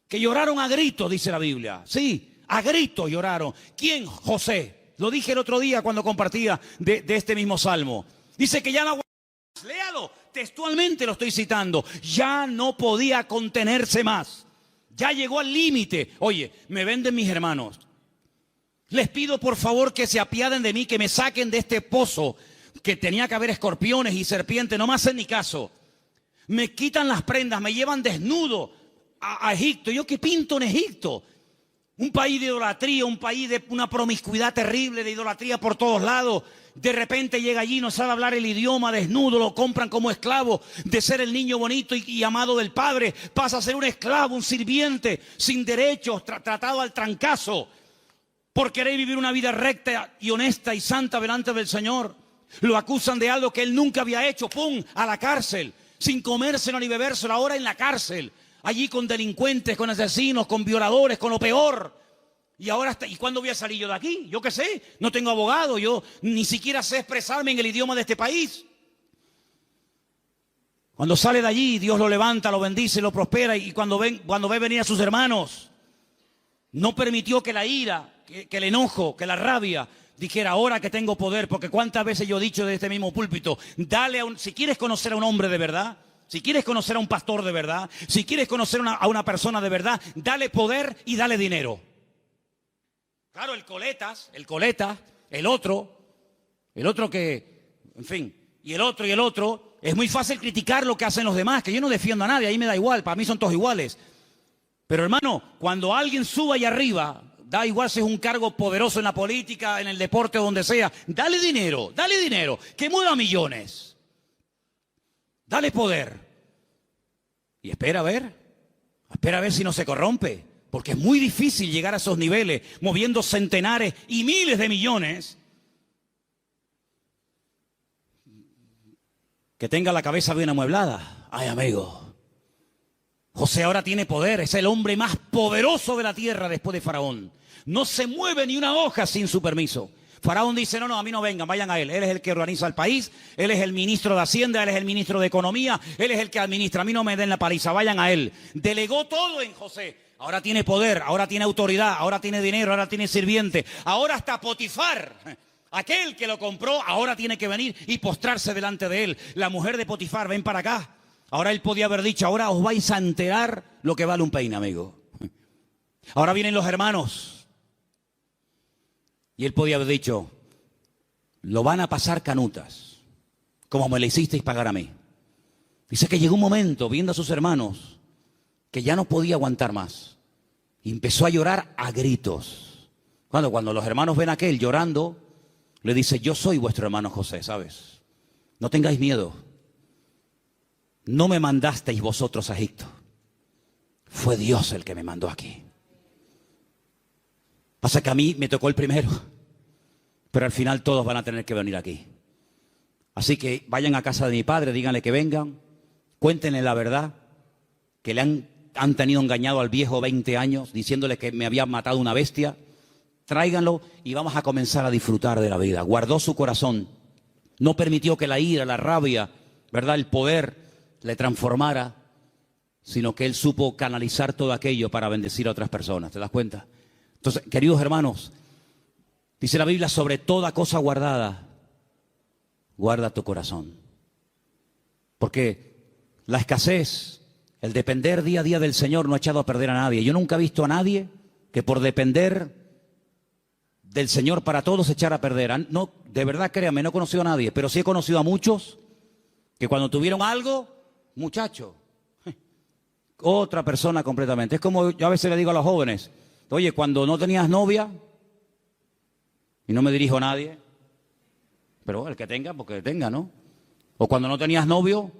que lloraron a gritos, dice la Biblia. Sí. A gritos lloraron. ¿Quién? José. Lo dije el otro día cuando compartía de este mismo salmo. Dice que ya no aguantaba más. Léalo, textualmente lo estoy citando. Ya no podía contenerse más. Ya llegó al límite. Oye, me venden mis hermanos. Les pido por favor que se apiaden de mí, que me saquen de este pozo que tenía que haber escorpiones y serpientes. No me hacen ni caso. Me quitan las prendas, me llevan desnudo a Egipto. ¿Yo qué pinto en Egipto? Un país de idolatría, un país de una promiscuidad terrible, de idolatría por todos lados. De repente llega allí, no sabe hablar el idioma, desnudo, lo compran como esclavo. De ser el niño bonito y amado del padre, pasa a ser un esclavo, un sirviente, sin derechos, tratado al trancazo. Por querer vivir una vida recta y honesta y santa delante del Señor. Lo acusan de algo que él nunca había hecho. ¡Pum! A la cárcel, sin comérselo ni bebérselo, ahora en la cárcel. Allí con delincuentes, con asesinos, con violadores, con lo peor. Y ahora, ¿y cuándo voy a salir yo de aquí? Yo qué sé, no tengo abogado, yo ni siquiera sé expresarme en el idioma de este país. Cuando sale de allí, Dios lo levanta, lo bendice, lo prospera. Y cuando ve venir a sus hermanos, no permitió que la ira, que el enojo, que la rabia dijera: ahora que tengo poder. Porque cuántas veces yo he dicho de este mismo púlpito: si quieres conocer a un hombre de verdad, si quieres conocer a un pastor de verdad, si quieres conocer a una persona de verdad, dale poder y dale dinero. Claro, el coleta, el otro que, en fin, y el otro, es muy fácil criticar lo que hacen los demás, que yo no defiendo a nadie, ahí me da igual, para mí son todos iguales. Pero hermano, cuando alguien suba ahí arriba, da igual si es un cargo poderoso en la política, en el deporte o donde sea, dale dinero, que mueva millones. Dale poder. Y espera a ver si no se corrompe. Porque es muy difícil llegar a esos niveles, moviendo centenares y miles de millones. Que tenga la cabeza bien amueblada. Ay, amigo. José ahora tiene poder, es el hombre más poderoso de la tierra después de Faraón. No se mueve ni una hoja sin su permiso. Faraón dice: no, a mí no vengan, vayan a él. Él es el que organiza el país, él es el ministro de Hacienda, él es el ministro de Economía, él es el que administra. A mí no me den la paliza, vayan a él. Delegó todo en José. Ahora tiene poder, ahora tiene autoridad, ahora tiene dinero, ahora tiene sirviente. Ahora hasta Potifar, aquel que lo compró, ahora tiene que venir y postrarse delante de él. La mujer de Potifar: ven para acá. Ahora él podía haber dicho: ahora os vais a enterar lo que vale un peine, amigo. Ahora vienen los hermanos. Y él podía haber dicho: lo van a pasar canutas, como me le hicisteis pagar a mí. Dice que llegó un momento, viendo a sus hermanos, que ya no podía aguantar más. Y empezó a llorar a gritos. Cuando los hermanos ven a aquel llorando, le dice: yo soy vuestro hermano José, ¿sabes? No tengáis miedo. No me mandasteis vosotros a Egipto. Fue Dios el que me mandó aquí. Pasa que a mí me tocó el primero, pero al final todos van a tener que venir aquí. Así que vayan a casa de mi padre, díganle que vengan, cuéntenle la verdad, que le han tenido engañado al viejo 20 años, diciéndole que me había matado una bestia. Tráiganlo y vamos a comenzar a disfrutar de la vida. Guardó su corazón, no permitió que la ira, la rabia, ¿verdad?, el poder le transformara, sino que él supo canalizar todo aquello para bendecir a otras personas. ¿Te das cuenta? Entonces, queridos hermanos, dice la Biblia: sobre toda cosa guardada, guarda tu corazón. Porque la escasez, el depender día a día del Señor no ha echado a perder a nadie. Yo nunca he visto a nadie que por depender del Señor para todos se echara a perder. No, de verdad, créanme, no he conocido a nadie, pero sí he conocido a muchos que cuando tuvieron algo, muchacho, otra persona completamente. Es como yo a veces le digo a los jóvenes: oye, cuando no tenías novia, y no me dirijo a nadie, pero el que tenga, porque tenga, ¿no? O cuando no tenías novio,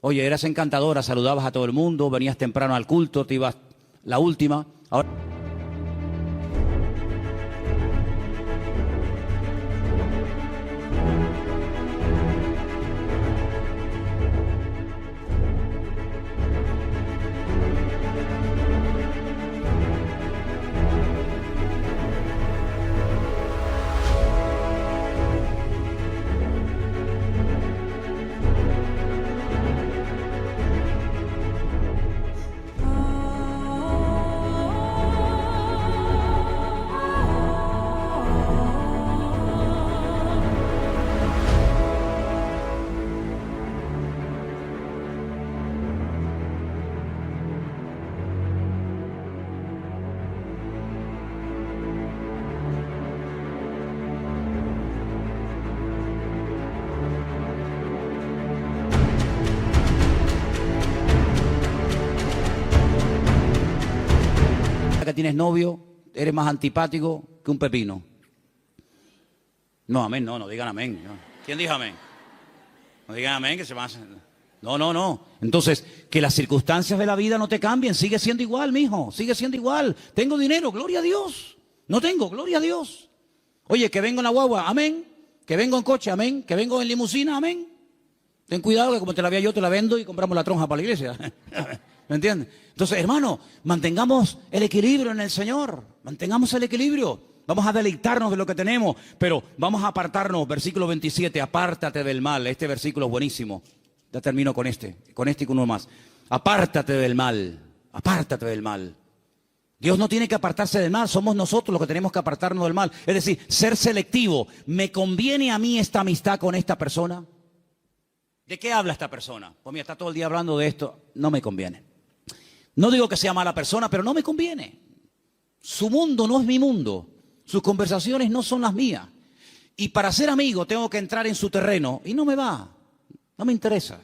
oye, eras encantadora, saludabas a todo el mundo, venías temprano al culto, te ibas la última. Ahora tienes novio, eres más antipático que un pepino. No, amén, no digan amén. No. ¿Quién dijo amén? No digan amén, que se van a hacer... No. Entonces, que las circunstancias de la vida no te cambien. Sigue siendo igual, mijo. Sigue siendo igual. Tengo dinero, gloria a Dios. No tengo, gloria a Dios. Oye, que vengo en la guagua, amén. Que vengo en coche, amén. Que vengo en limusina, amén. Ten cuidado que como te la vea yo, te la vendo y compramos la tronja para la iglesia. ¿Me entiendes? Entonces, hermano, mantengamos el equilibrio en el Señor. Mantengamos el equilibrio. Vamos a deleitarnos de lo que tenemos, pero vamos a apartarnos. Versículo 27, apártate del mal. Este versículo es buenísimo. Ya termino con este y con uno más. Apártate del mal, apártate del mal. Dios no tiene que apartarse del mal, somos nosotros los que tenemos que apartarnos del mal. Es decir, ser selectivo. ¿Me conviene a mí esta amistad con esta persona? ¿De qué habla esta persona? Pues mira, está todo el día hablando de esto. No me conviene. No digo que sea mala persona, pero no me conviene. Su mundo no es mi mundo. Sus conversaciones no son las mías. Y para ser amigo tengo que entrar en su terreno y no me va. No me interesa.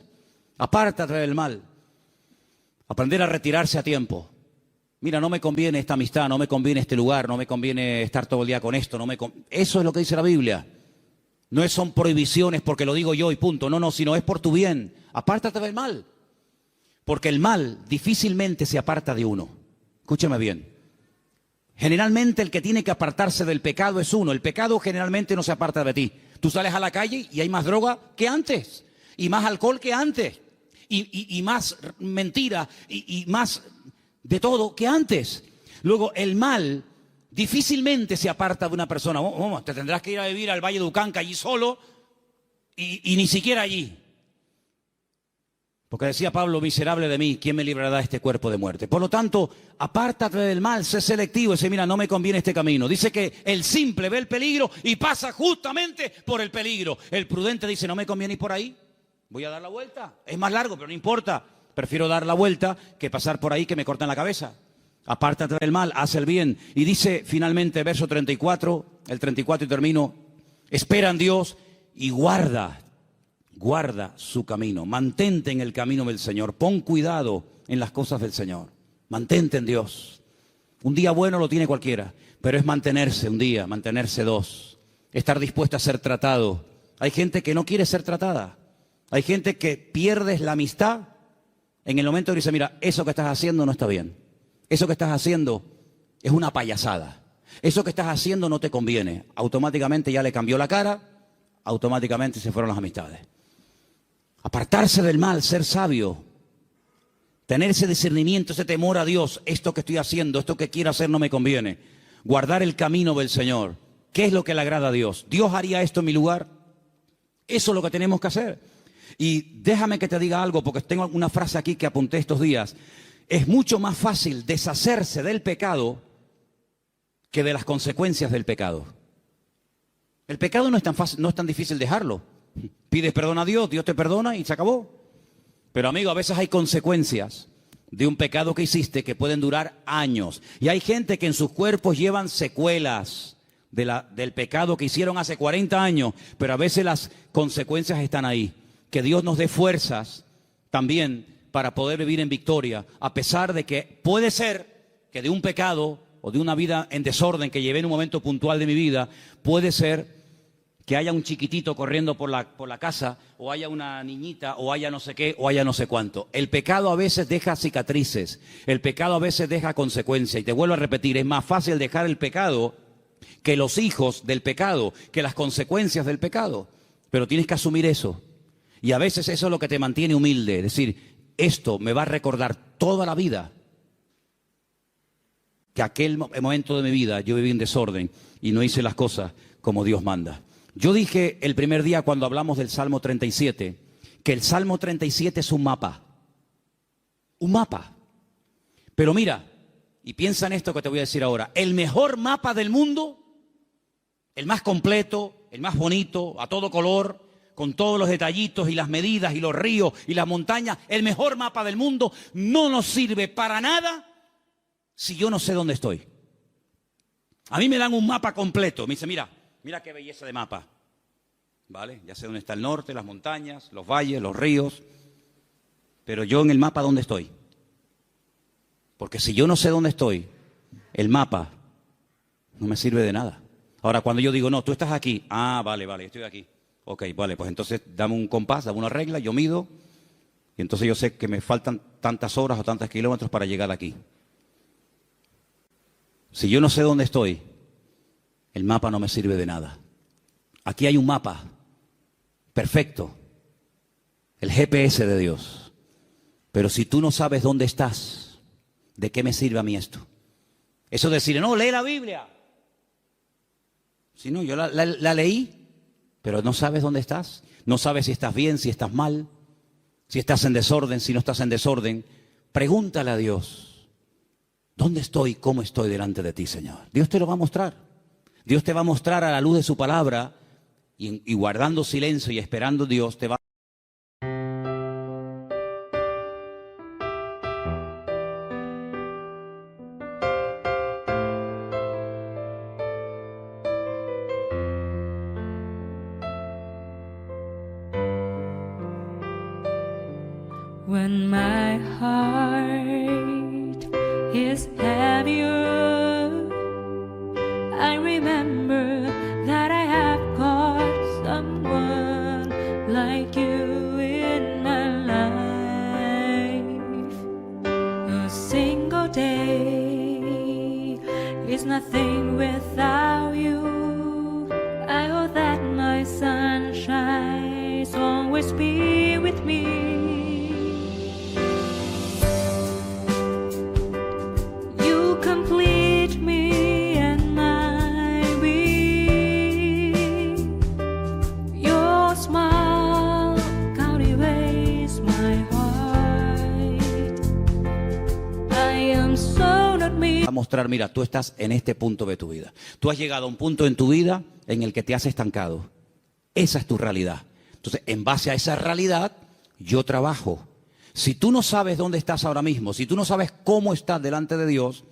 Apártate del mal. Aprender a retirarse a tiempo. Mira, no me conviene esta amistad, no me conviene este lugar, no me conviene estar todo el día con esto. Eso es lo que dice la Biblia. No son prohibiciones porque lo digo yo y punto. No, sino es por tu bien. Apártate del mal. Porque el mal difícilmente se aparta de uno. Escúchame bien. Generalmente el que tiene que apartarse del pecado es uno. El pecado generalmente no se aparta de ti. Tú sales a la calle y hay más droga que antes. Y más alcohol que antes, y más mentira, y más de todo que antes. Luego, el mal difícilmente se aparta de una persona. Te tendrás que ir a vivir al Valle de Ucanca allí solo, y ni siquiera allí. Porque decía Pablo, miserable de mí, ¿quién me librará de este cuerpo de muerte? Por lo tanto, apártate del mal, sé selectivo. Dice, mira, no me conviene este camino. Dice que el simple ve el peligro y pasa justamente por el peligro. El prudente dice, no me conviene ir por ahí. Voy a dar la vuelta. Es más largo, pero no importa. Prefiero dar la vuelta que pasar por ahí que me cortan la cabeza. Apártate del mal, haz el bien. Y dice finalmente, verso 34, el 34 y termino, espera en Dios y guarda su camino. Mantente en el camino del Señor. Pon cuidado en las cosas del Señor. Mantente en Dios. Un día bueno lo tiene cualquiera, pero es mantenerse un día, mantenerse dos. Estar dispuesto a ser tratado. Hay gente que no quiere ser tratada. Hay gente que pierdes la amistad en el momento que dice, mira, eso que estás haciendo no está bien. Eso que estás haciendo es una payasada. Eso que estás haciendo no te conviene. Automáticamente ya le cambió la cara, automáticamente se fueron las amistades. Apartarse del mal, ser sabio, tener ese discernimiento, ese temor a Dios. Esto que estoy haciendo, esto que quiero hacer no me conviene. Guardar el camino del Señor. ¿Qué es lo que le agrada a Dios? ¿Dios haría esto en mi lugar? Eso es lo que tenemos que hacer. Y déjame que te diga algo, porque tengo una frase aquí que apunté estos días. Es mucho más fácil deshacerse del pecado que de las consecuencias del pecado. El pecado no es tan fácil, no es tan difícil dejarlo. Pides perdón a Dios, Dios te perdona y se acabó. Pero amigo, a veces hay consecuencias de un pecado que hiciste que pueden durar años. Y hay gente que en sus cuerpos llevan secuelas del pecado que hicieron hace 40 años, pero a veces las consecuencias están ahí. Que Dios nos dé fuerzas también para poder vivir en victoria, a pesar de que puede ser que de un pecado o de una vida en desorden que llevé en un momento puntual de mi vida, puede ser que haya un chiquitito corriendo por la casa, o haya una niñita, o haya no sé qué, o haya no sé cuánto. El pecado a veces deja cicatrices, el pecado a veces deja consecuencias. Y te vuelvo a repetir, es más fácil dejar el pecado que los hijos del pecado, que las consecuencias del pecado. Pero tienes que asumir eso. Y a veces eso es lo que te mantiene humilde. Es decir, esto me va a recordar toda la vida que aquel momento de mi vida yo viví en desorden y no hice las cosas como Dios manda. Yo dije el primer día cuando hablamos del Salmo 37, que el Salmo 37 es un mapa. Un mapa. Pero mira, y piensa en esto que te voy a decir ahora. El mejor mapa del mundo, el más completo, el más bonito, a todo color, con todos los detallitos y las medidas y los ríos y las montañas, el mejor mapa del mundo no nos sirve para nada si yo no sé dónde estoy. A mí me dan un mapa completo, me dice, mira qué belleza de mapa, ¿vale? Ya sé dónde está el norte, las montañas, los valles, los ríos, pero yo en el mapa, ¿dónde estoy? Porque si yo no sé dónde estoy, el mapa no me sirve de nada. Ahora, cuando yo digo, no, tú estás aquí. Ah, vale, estoy aquí. Ok, vale, pues entonces dame un compás, dame una regla, yo mido. Y entonces yo sé que me faltan tantas horas o tantos kilómetros para llegar aquí. Si yo no sé dónde estoy, el mapa no me sirve de nada. Aquí hay un mapa perfecto, el GPS de Dios. Pero si tú no sabes dónde estás, ¿de qué me sirve a mí esto? Eso de decir, no, lee la Biblia. Si no, yo la leí, pero no sabes dónde estás. No sabes si estás bien, si estás mal, si estás en desorden, si no estás en desorden. Pregúntale a Dios, ¿dónde estoy? ¿Cómo estoy delante de ti, Señor? Dios te lo va a mostrar. Dios te va a mostrar a la luz de su palabra y guardando silencio y esperando Dios te va a... When my heart is heavier, I remember that I have got someone like you in my life. A single day is nothing without you. I hope that my sunshine always be with me. Complete me and my being. Your smile cultivates my heart. I am so not me. A mostrar, mira, tú estás en este punto de tu vida. Tú has llegado a un punto en tu vida en el que te has estancado. Esa es tu realidad. Entonces, en base a esa realidad, yo trabajo. Si tú no sabes dónde estás ahora mismo, si tú no sabes cómo estás delante de Dios,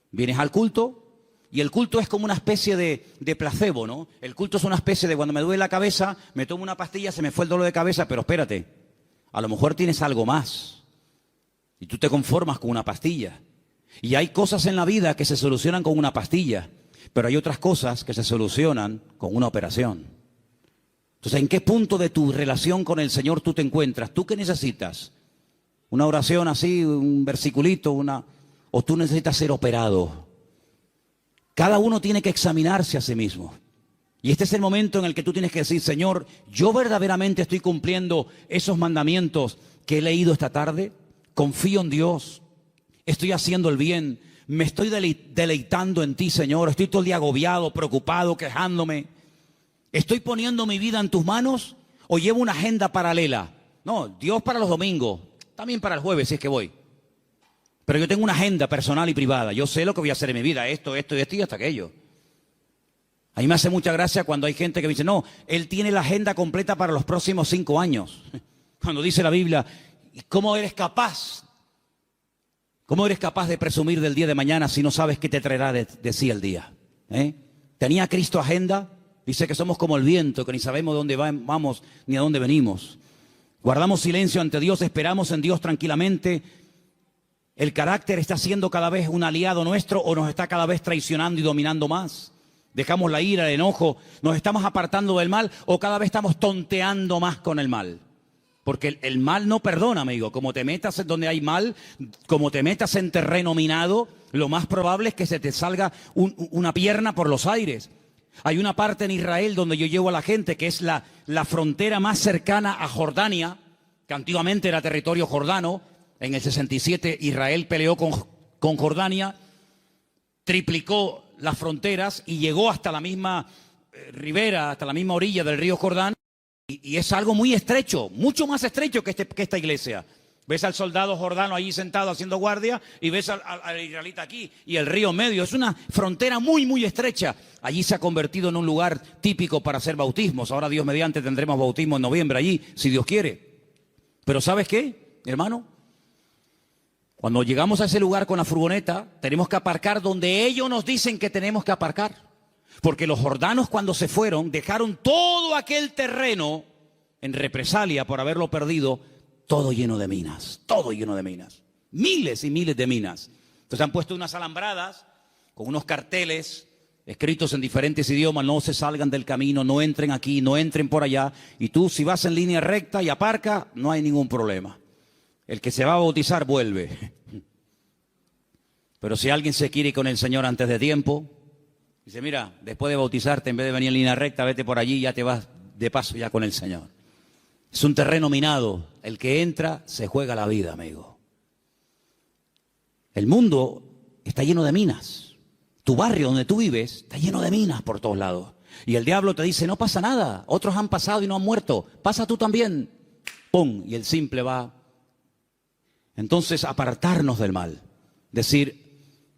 vienes al culto y el culto es como una especie de placebo, ¿no? El culto es una especie de cuando me duele la cabeza, me tomo una pastilla, se me fue el dolor de cabeza, pero espérate, a lo mejor tienes algo más y tú te conformas con una pastilla. Y hay cosas en la vida que se solucionan con una pastilla, pero hay otras cosas que se solucionan con una operación. Entonces, ¿en qué punto de tu relación con el Señor tú te encuentras? ¿Tú qué necesitas? ¿Una oración así, un versiculito, o tú necesitas ser operado? Cada uno tiene que examinarse a sí mismo. Y este es el momento en el que tú tienes que decir, Señor, ¿yo verdaderamente estoy cumpliendo esos mandamientos que he leído esta tarde? Confío en Dios, estoy haciendo el bien, me estoy deleitando en ti, Señor. Estoy todo el día agobiado, preocupado, quejándome. ¿Estoy poniendo mi vida en tus manos o llevo una agenda paralela? No, Dios para los domingos, también para el jueves si es que voy. Pero yo tengo una agenda personal y privada. Yo sé lo que voy a hacer en mi vida, esto y hasta aquello. A mí me hace mucha gracia cuando hay gente que me dice, no, él tiene la agenda completa para los próximos 5 años. Cuando dice la Biblia, ¿cómo eres capaz? ¿Cómo eres capaz de presumir del día de mañana si no sabes qué te traerá de sí el día? ¿Tenía Cristo agenda? Dice que somos como el viento, que ni sabemos dónde vamos ni a dónde venimos. Guardamos silencio ante Dios, esperamos en Dios tranquilamente. ¿El carácter está siendo cada vez un aliado nuestro o nos está cada vez traicionando y dominando más? ¿Dejamos la ira, el enojo, nos estamos apartando del mal o cada vez estamos tonteando más con el mal? Porque el mal no perdona, amigo. Como te metas en donde hay mal, como te metas en terreno minado, lo más probable es que se te salga una pierna por los aires. Hay una parte en Israel donde yo llevo a la gente que es la frontera más cercana a Jordania, que antiguamente era territorio jordano. En el 67 Israel peleó con Jordania, triplicó las fronteras y llegó hasta la misma ribera, hasta la misma orilla del río Jordán. Y es algo muy estrecho, mucho más estrecho que esta iglesia. Ves al soldado jordano allí sentado haciendo guardia y ves al israelita aquí y el río medio. Es una frontera muy, muy estrecha. Allí se ha convertido en un lugar típico para hacer bautismos. Ahora Dios mediante tendremos bautismo en noviembre allí, si Dios quiere. Pero ¿sabes qué, hermano? Cuando llegamos a ese lugar con la furgoneta, tenemos que aparcar donde ellos nos dicen que tenemos que aparcar. Porque los jordanos cuando se fueron, dejaron todo aquel terreno en represalia por haberlo perdido, todo lleno de minas, todo lleno de minas. Miles y miles de minas. Entonces han puesto unas alambradas con unos carteles escritos en diferentes idiomas: no se salgan del camino, no entren aquí, no entren por allá. Y tú, si vas en línea recta y aparca, no hay ningún problema. El que se va a bautizar vuelve. Pero si alguien se quiere ir con el Señor antes de tiempo, dice: mira, después de bautizarte, en vez de venir en línea recta, vete por allí y ya te vas de paso ya con el Señor. Es un terreno minado. El que entra se juega la vida, amigo. El mundo está lleno de minas. Tu barrio donde tú vives está lleno de minas por todos lados. Y el diablo te dice: no pasa nada, otros han pasado y no han muerto, pasa tú también. ¡Pum! Y el simple va. Entonces, apartarnos del mal. Decir: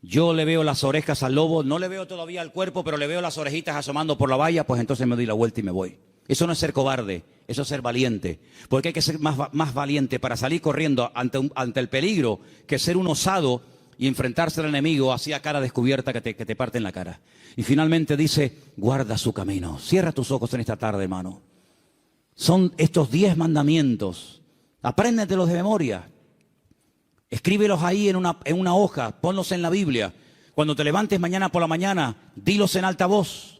yo le veo las orejas al lobo, no le veo todavía el cuerpo, pero le veo las orejitas asomando por la valla, pues entonces me doy la vuelta y me voy. Eso no es ser cobarde, eso es ser valiente. Porque hay que ser más valiente para salir corriendo ante el peligro que ser un osado y enfrentarse al enemigo así a cara descubierta que te parte en la cara. Y finalmente dice: guarda su camino. Cierra tus ojos en esta tarde, hermano. Son estos 10 mandamientos. Apréndetelos de memoria. Escríbelos ahí en una hoja, ponlos en la Biblia. Cuando te levantes mañana por la mañana, dilos en alta voz.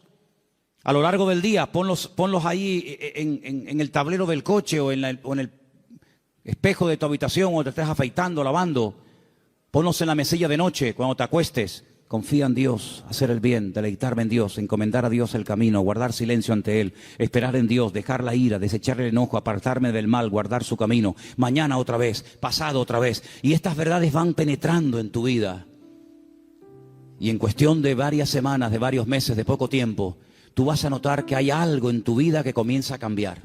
A lo largo del día, ponlos ahí en el tablero del coche o en el espejo de tu habitación, o te estés afeitando, lavando. Ponlos en la mesilla de noche, cuando te acuestes. Confía en Dios, hacer el bien, deleitarme en Dios, encomendar a Dios el camino, guardar silencio ante Él, esperar en Dios, dejar la ira, desechar el enojo, apartarme del mal, guardar su camino. Mañana otra vez, pasado otra vez. Y estas verdades van penetrando en tu vida. Y en cuestión de varias semanas, de varios meses, de poco tiempo, tú vas a notar que hay algo en tu vida que comienza a cambiar.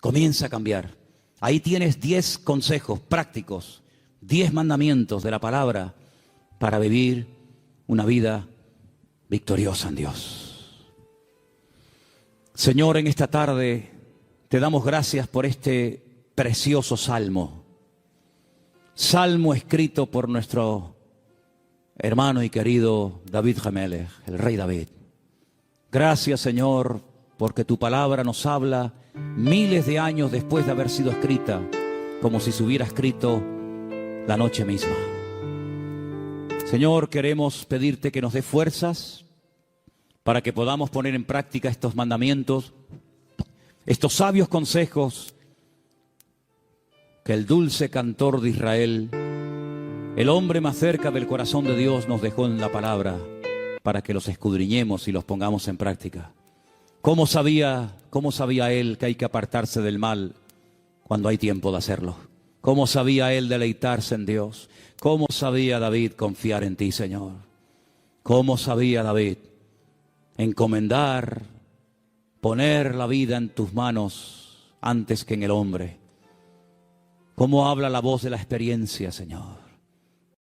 Comienza a cambiar. Ahí tienes 10 consejos prácticos, 10 mandamientos de la palabra para vivir una vida victoriosa en Dios. Señor, en esta tarde te damos gracias por este precioso salmo. Salmo escrito por nuestro hermano y querido David HaMelech, el rey David. Gracias, Señor, porque tu palabra nos habla miles de años después de haber sido escrita, como si se hubiera escrito la noche misma. Señor, queremos pedirte que nos dé fuerzas para que podamos poner en práctica estos mandamientos, estos sabios consejos que el dulce cantor de Israel, el hombre más cerca del corazón de Dios, nos dejó en la palabra para que los escudriñemos y los pongamos en práctica. ¿Cómo sabía él que hay que apartarse del mal cuando hay tiempo de hacerlo? ¿Cómo sabía él deleitarse en Dios? ¿Cómo sabía David confiar en ti, Señor? ¿Cómo sabía David encomendar, poner la vida en tus manos antes que en el hombre? ¿Cómo habla la voz de la experiencia, Señor?